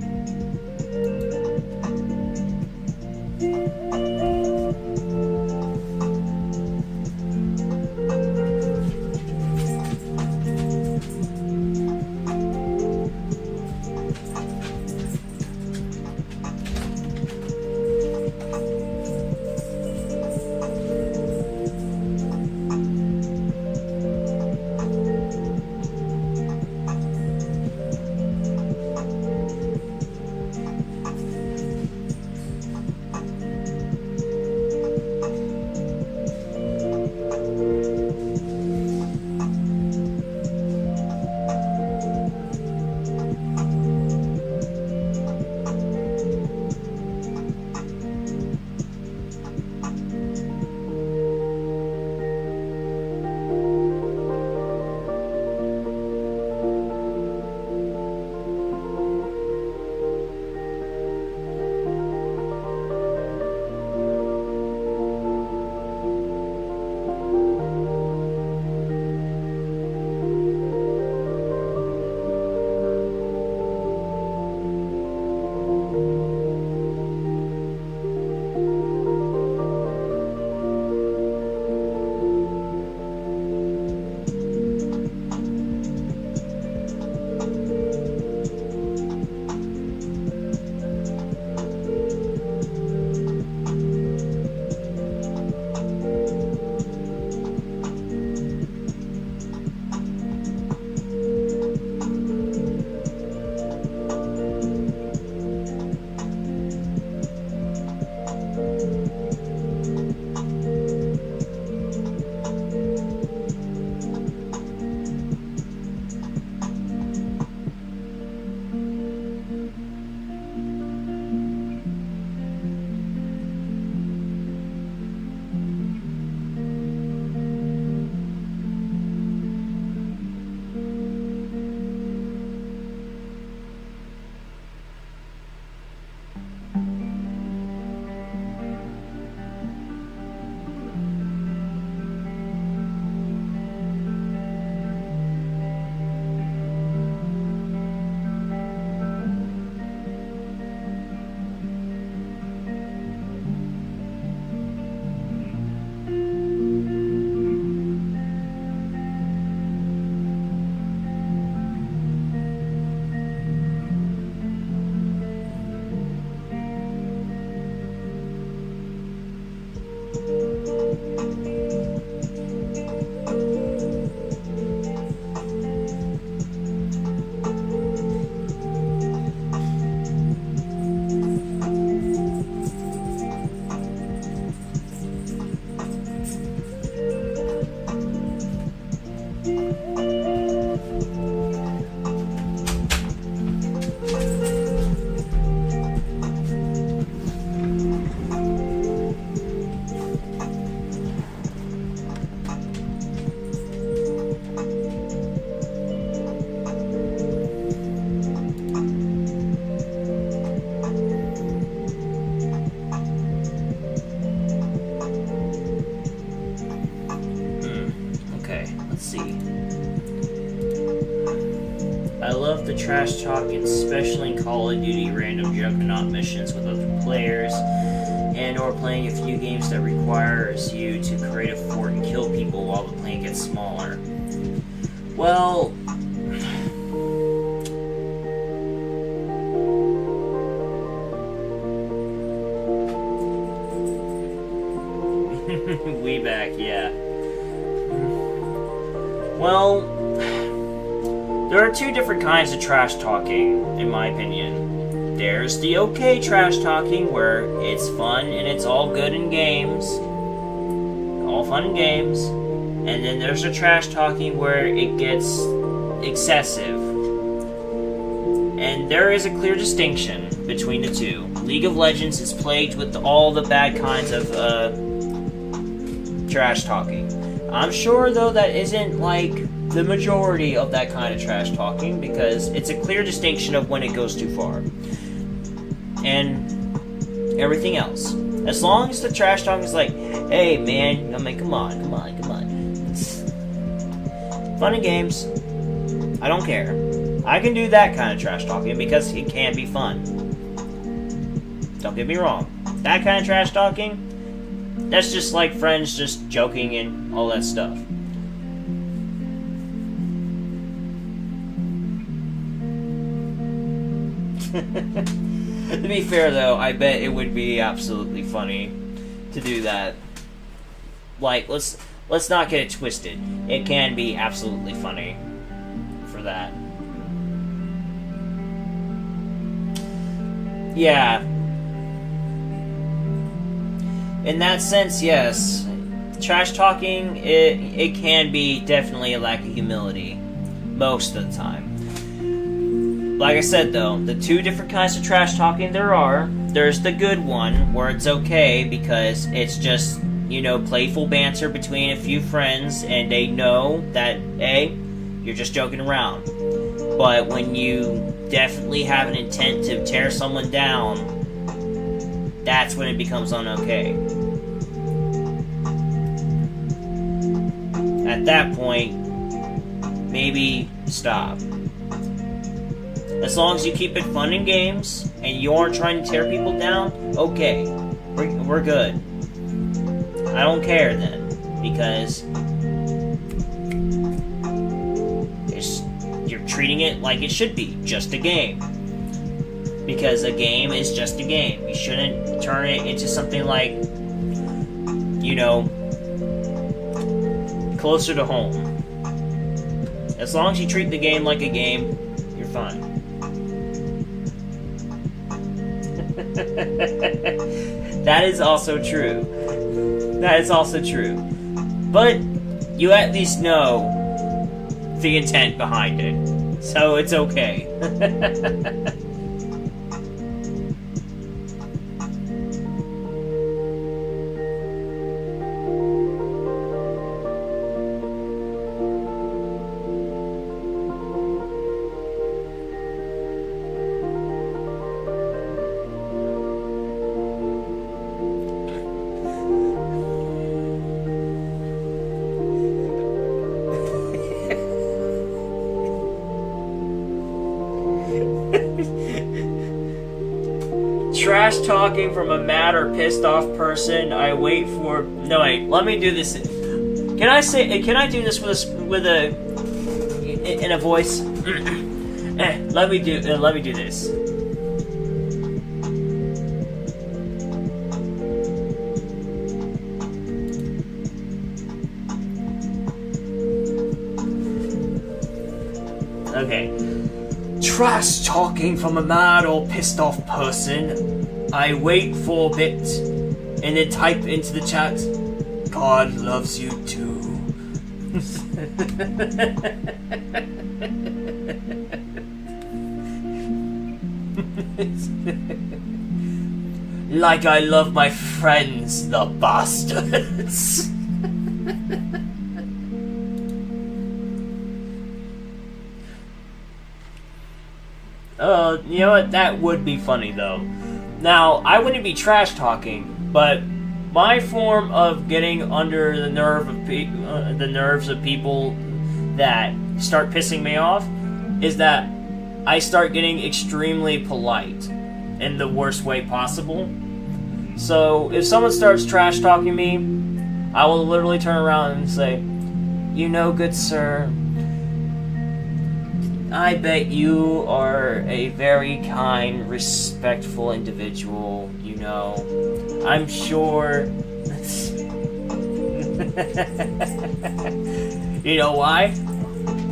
love the trash talking, especially in Call of Duty random juggernaut missions with other players, and or playing a few games that requires you to create a fort and kill people while the plane gets smaller. Well, we back, yeah. Well, there are two different kinds of trash talking, in my opinion. There's the okay trash talking, where it's fun and it's all good in games. All fun and games. And then there's the trash talking where it gets excessive. And there is a clear distinction between the two. League of Legends is plagued with all the bad kinds of trash talking. I'm sure, though, that isn't like the majority of that kind of trash talking, because it's a clear distinction of when it goes too far. And everything else. As long as the trash talking is like, hey man, I mean, come on. It's fun and games. I don't care. I can do that kind of trash talking because it can be fun. Don't get me wrong. That kind of trash talking, that's just like friends just joking and all that stuff. To be fair though, I bet it would be absolutely funny to do that. Like, let's not get it twisted. It can be absolutely funny for that. Yeah. In that sense, yes. Trash talking, it can be definitely a lack of humility. Most of the time. Like I said though, the two different kinds of trash talking there's the good one, where it's okay because it's just, playful banter between a few friends, and they know that, hey, you're just joking around. But when you definitely have an intent to tear someone down, that's when it becomes un-okay. At that point, maybe stop. As long as you keep it fun and games, and you aren't trying to tear people down, okay, we're good. I don't care then, because you're treating it like it should be, just a game. Because a game is just a game. You shouldn't turn it into something like, closer to home. As long as you treat the game like a game, you're fine. That is also true. But you at least know the intent behind it. So it's okay. Trash talking from a mad or pissed off person. I wait for. No, wait. Let me do this. Can I do this with a in a voice? Let me do this. Okay. Trash talking from a mad or pissed off person. I wait for a bit and then type into the chat, God loves you too. Like I love my friends, the bastards. You know what? That would be funny, though. Now, I wouldn't be trash talking, but my form of getting under the nerves of people that start pissing me off is that I start getting extremely polite in the worst way possible. So, if someone starts trash talking me, I will literally turn around and say, "You know, good sir, I bet you are a very kind, respectful individual, you know. I'm sure... You know why?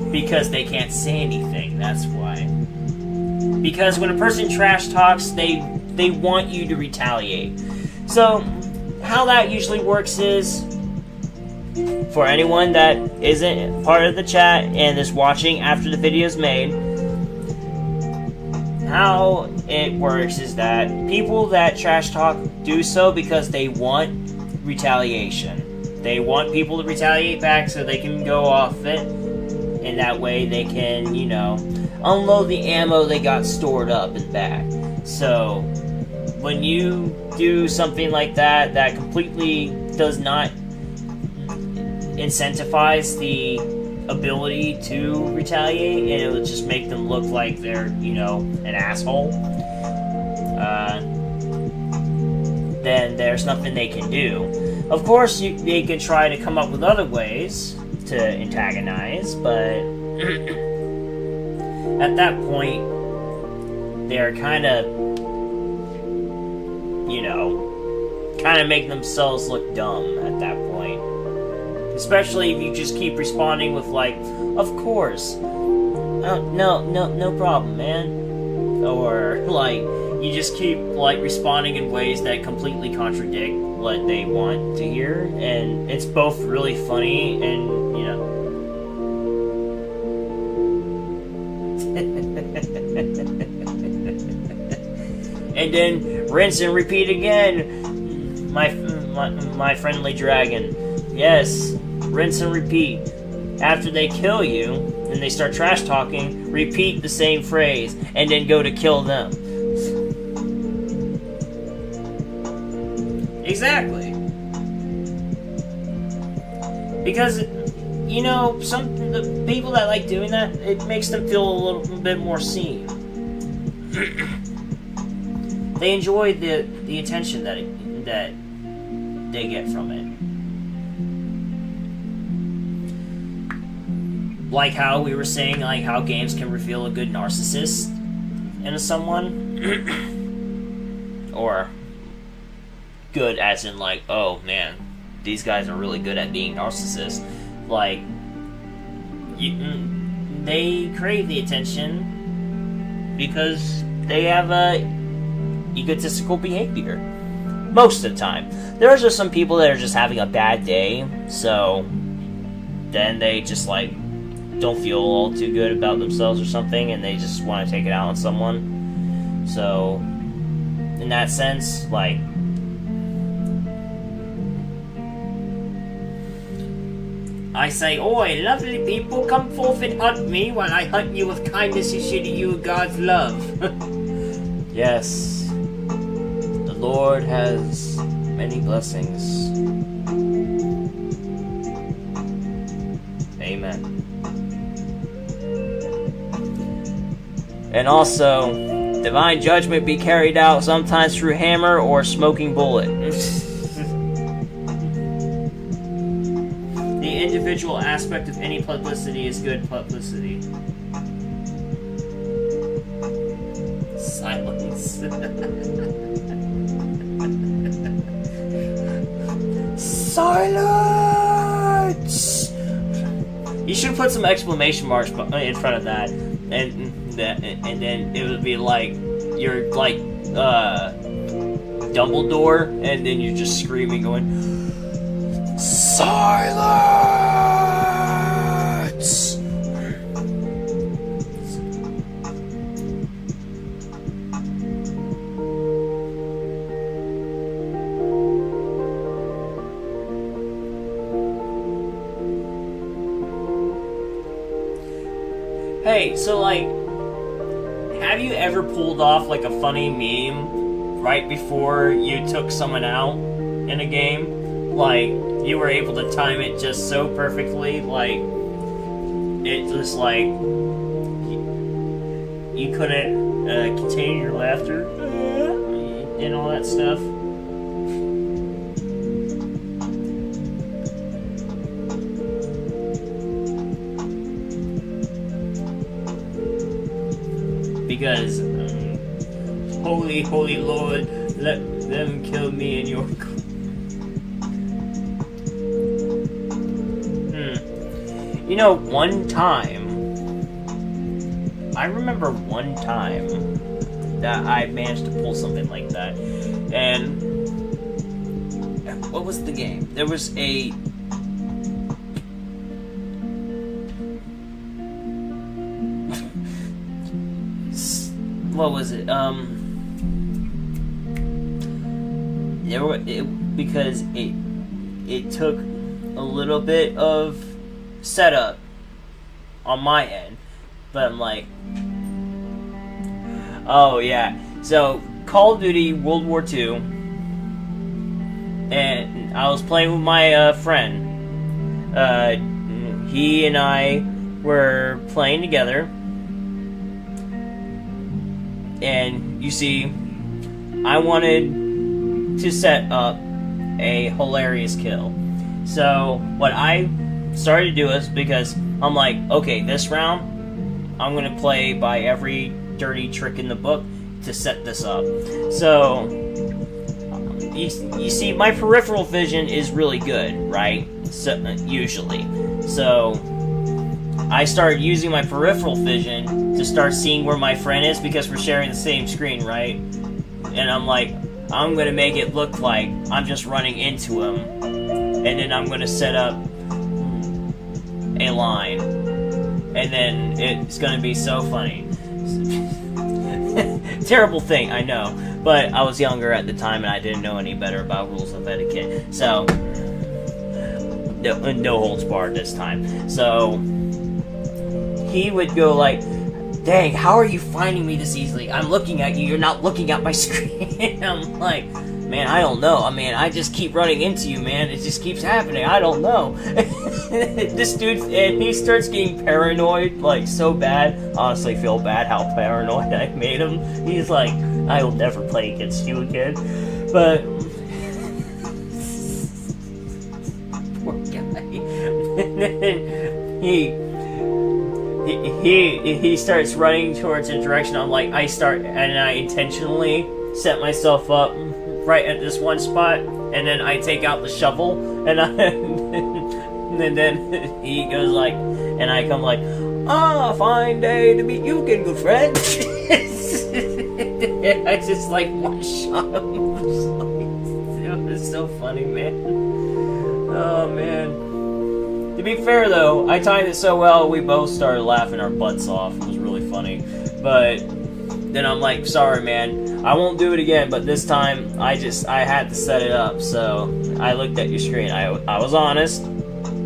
Because they can't say anything, that's why. Because when a person trash talks, they want you to retaliate. So, how that usually works is, for anyone that isn't part of the chat and is watching after the video is made, how it works is that people that trash talk do so because they want retaliation. They want people to retaliate back so they can go off it, and that way they can, you know, unload the ammo they got stored up and back. So, when you do something like that, that completely does not incentivize the ability to retaliate, and it will just make them look like they're, you know, an asshole, then there's nothing they can do. Of course, they can try to come up with other ways to antagonize, but at that point, they're kind of, you know, kind of make themselves look dumb at that point. Especially if you just keep responding with like, of course, no problem, man. Or like, you just keep like responding in ways that completely contradict what they want to hear, and it's both really funny and, you know. And then rinse and repeat again, my friendly dragon. Yes, rinse and repeat. After they kill you and they start trash talking, repeat the same phrase and then go to kill them. Exactly. Because, you know, the people that like doing that, it makes them feel a little bit more seen. They enjoy the attention that they get from it. Like how we were saying, like how games can reveal a good narcissist in someone. Or good as in like, oh man, these guys are really good at being narcissists. Like, they crave the attention because they have a egotistical behavior. Most of the time. There's just some people that are just having a bad day, so then they just like don't feel all too good about themselves or something, and they just want to take it out on someone. So, in that sense, like, I say, oi, lovely people, come forth and hunt me while I hunt you with kindness and show you God's love. Yes, the Lord has many blessings. Amen. And also, divine judgment be carried out sometimes through hammer or smoking bullet. The individual aspect of any publicity is good publicity. Silence. Silence! You should put some exclamation marks in front of that, and then it would be like you're like Dumbledore, and then you're just screaming, going, silence! Hey, so like, have you ever pulled off like a funny meme right before you took someone out in a game? Like, you were able to time it just so perfectly, like, it just like, you couldn't contain your laughter and all that stuff. because holy Lord, let them kill me in your. You know, one time, I remember one time that I managed to pull something like that, and what was the game? There was a what was it? Because it took a little bit of setup on my end, but I'm like, oh yeah. So Call of Duty World War II, and I was playing with my friend. He and I were playing together, and you see, I wanted to set up a hilarious kill. So what I started to do is, because I'm like, okay, this round I'm gonna play by every dirty trick in the book to set this up. So you see, my peripheral vision is really good, right? So, usually. So I started using my peripheral vision to start seeing where my friend is, because we're sharing the same screen, right? And I'm like, I'm gonna make it look like I'm just running into him, and then I'm gonna set up a line, and then it's gonna be so funny. Terrible thing, I know, but I was younger at the time and I didn't know any better about rules of etiquette, so no holds barred this time. So he would go like, dang, how are you finding me this easily? I'm looking at you, you're not looking at my screen. I'm like, man, I don't know. I mean, I just keep running into you, man. It just keeps happening. I don't know. This dude, and he starts getting paranoid, like, so bad. Honestly, feel bad how paranoid I made him. He's like, I will never play against you again. But poor guy. He starts running towards a direction. I'm like, I intentionally set myself up right at this one spot, and then I take out the shovel, and and then he goes like, and I come like, fine day to meet you again, good friend. I just like one shot him. It was so funny, man. Oh man. To be fair though, I timed it so well, we both started laughing our butts off. It was really funny. But then I'm like, sorry man, I won't do it again, but this time I had to set it up. So I looked at your screen. I was honest.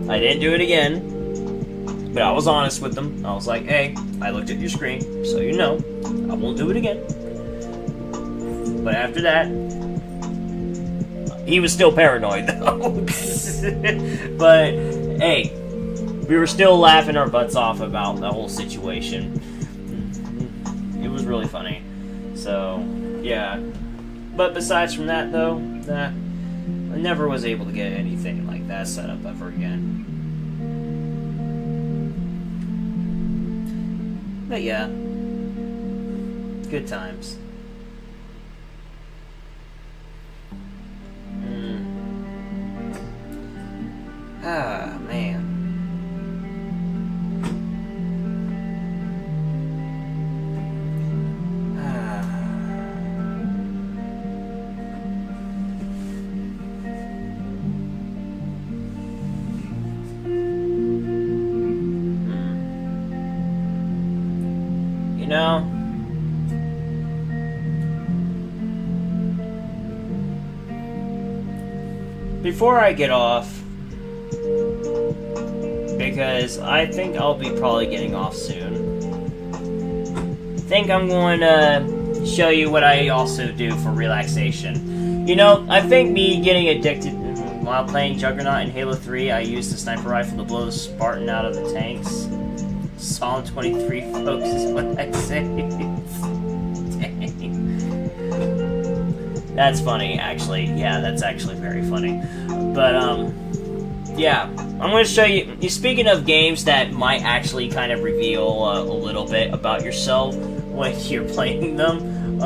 I didn't do it again, but I was honest with them. I was like, hey, I looked at your screen, so you know, I won't do it again. But after that, he was still paranoid though. But hey, we were still laughing our butts off about the whole situation. It was really funny. So yeah, but besides from that though, I never was able to get anything like that set up ever again. But yeah, good times. Ah, man. You know, before I get off, because I think I'll be probably getting off soon, I think I'm going to show you what I also do for relaxation. You know, I think me getting addicted while playing Juggernaut in Halo 3, I used the sniper rifle to blow the Spartan out of the tanks. Psalm 23, folks, is what I say. Dang. That's funny, actually. Yeah, that's actually very funny. But, yeah, I'm going to show you, speaking of games that might actually kind of reveal a little bit about yourself, when you're playing them.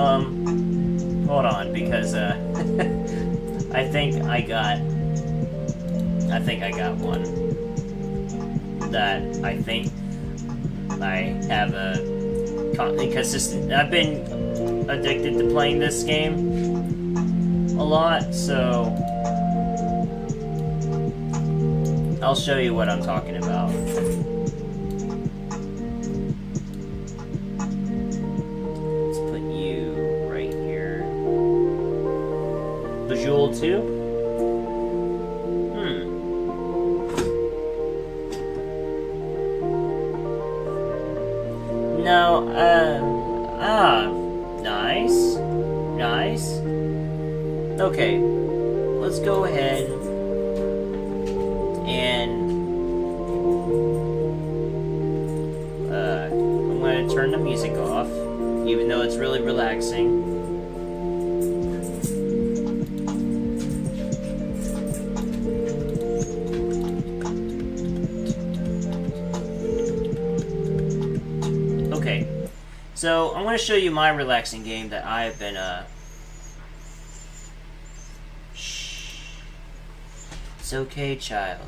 Hold on, because I think I got one that I think I have a consistent. I've been addicted to playing this game a lot, so I'll show you what I'm talking about. Let's put you right here. Visual 2? No, nice. Nice. Okay, let's go ahead and I'm going to turn the music off, even though it's really relaxing. Okay, so I'm going to show you my relaxing game that I have been, Shh. It's okay, child.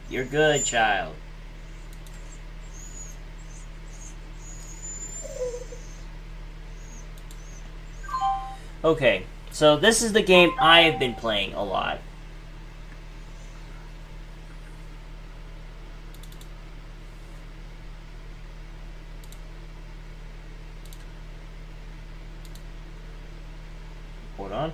You're good, child. Okay, so this is the game I have been playing a lot. Hold on.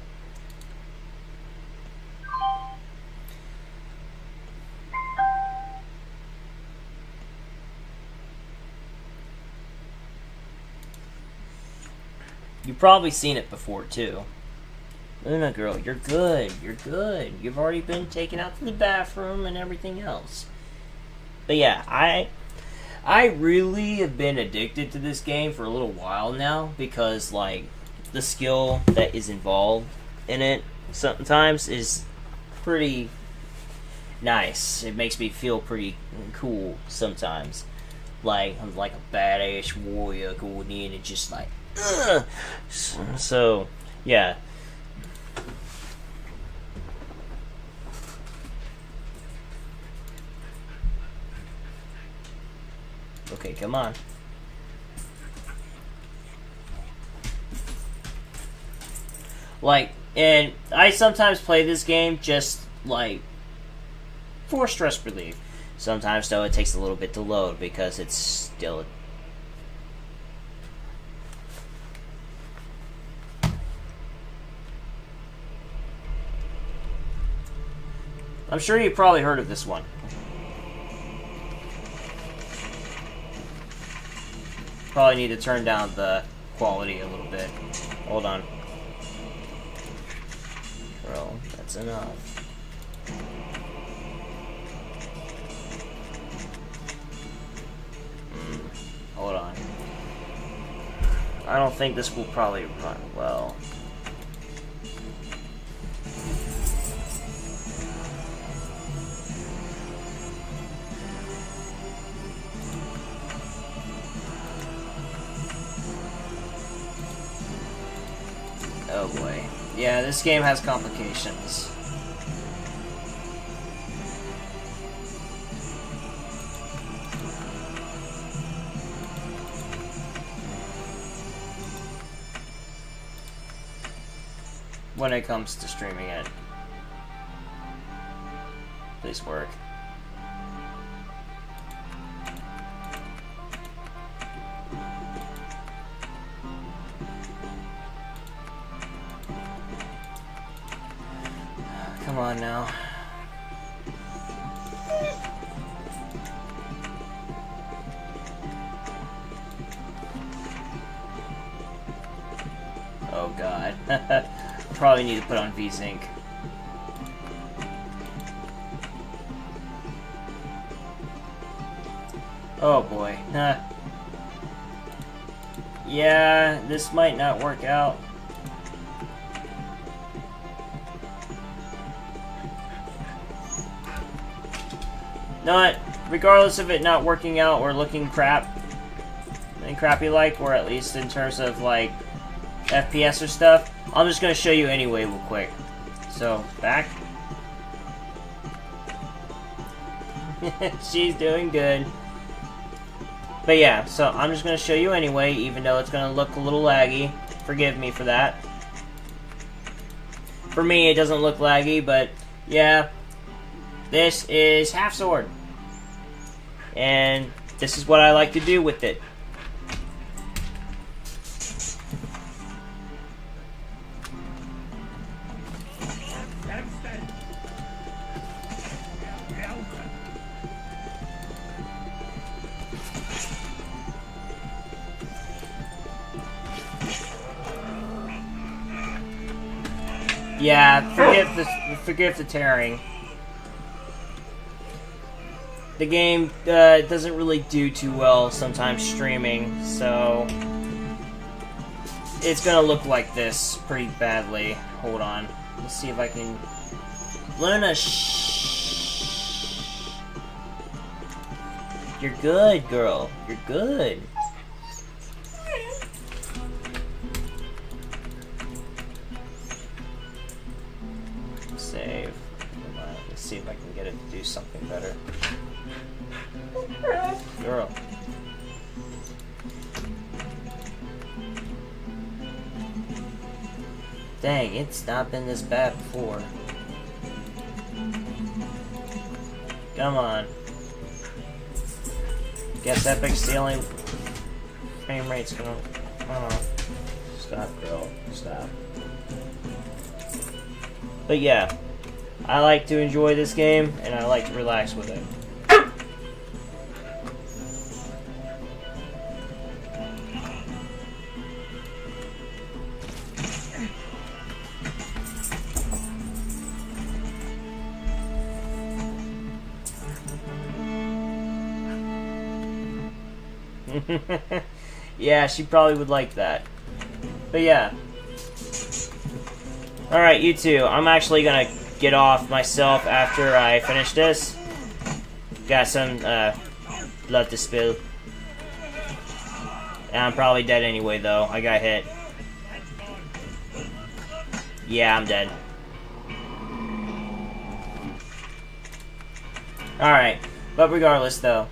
You've probably seen it before, too. Luna girl, you're good. You're good. You've already been taken out to the bathroom and everything else. But yeah, I really have been addicted to this game for a little while now because, like, the skill that is involved in it sometimes is pretty nice. It makes me feel pretty cool sometimes. Like, I'm like a badass warrior going in and just like, ugh! So, yeah. Okay, come on. Like, and I sometimes play this game just, like, for stress relief. Sometimes, though, it takes a little bit to load because it's still... I'm sure you've probably heard of this one. Probably need to turn down the quality a little bit. Hold on. Bro, that's enough. Hold on. I don't think this will probably run well. Oh boy. Yeah, this game has complications. When it comes to streaming it. Please work. Come on now. Oh god. Probably need to put on VSync. Oh boy. Yeah, this might not work out. Not regardless of it not working out or looking crappy like, or at least in terms of like FPS or stuff, I'm just gonna show you anyway real quick. So, back. She's doing good. But yeah, so I'm just gonna show you anyway, even though it's gonna look a little laggy. Forgive me for that. For me, it doesn't look laggy, but yeah. This is Half Sword. And this is what I like to do with it. Yeah, forgive the tearing. The game doesn't really do too well sometimes streaming, so it's gonna look like this pretty badly. Hold on, let's see if I can. Luna, shh. You're good, girl. You're good. Save. Let's see if I can get it to do something better. Girl. Dang, it's not been this bad before. Come on. Guess Epic's the only frame rate's gonna. Oh. Stop, girl. Stop. But yeah, I like to enjoy this game, and I like to relax with it. Yeah, she probably would like that. But yeah. Alright, you two. I'm actually gonna get off myself after I finish this. Got some blood to spill. And I'm probably dead anyway, though. I got hit. Yeah, I'm dead. Alright. But regardless, though.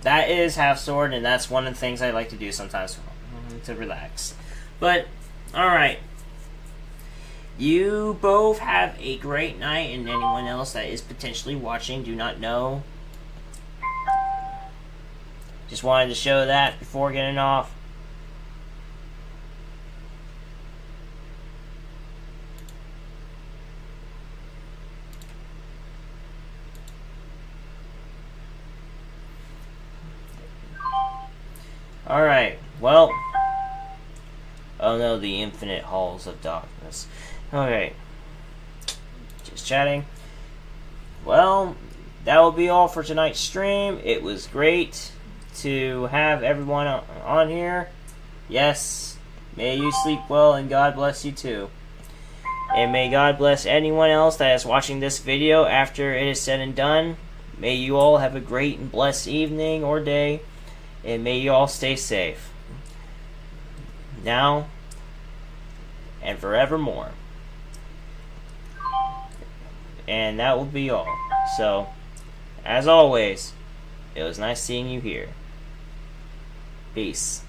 That is Half Sword, and that's one of the things I like to do sometimes to relax. But, alright. You both have a great night, and anyone else that is potentially watching, do not know. Just wanted to show that before getting off. Alright, well. Oh no, the infinite halls of darkness. Okay. Just chatting. Well, that will be all for tonight's stream. It was great to have everyone on here. Yes, may you sleep well and God bless you too. And may God bless anyone else that is watching this video after it is said and done. May you all have a great and blessed evening or day. And may you all stay safe. Now and forevermore. And that will be all. So, as always, it was nice seeing you here. Peace.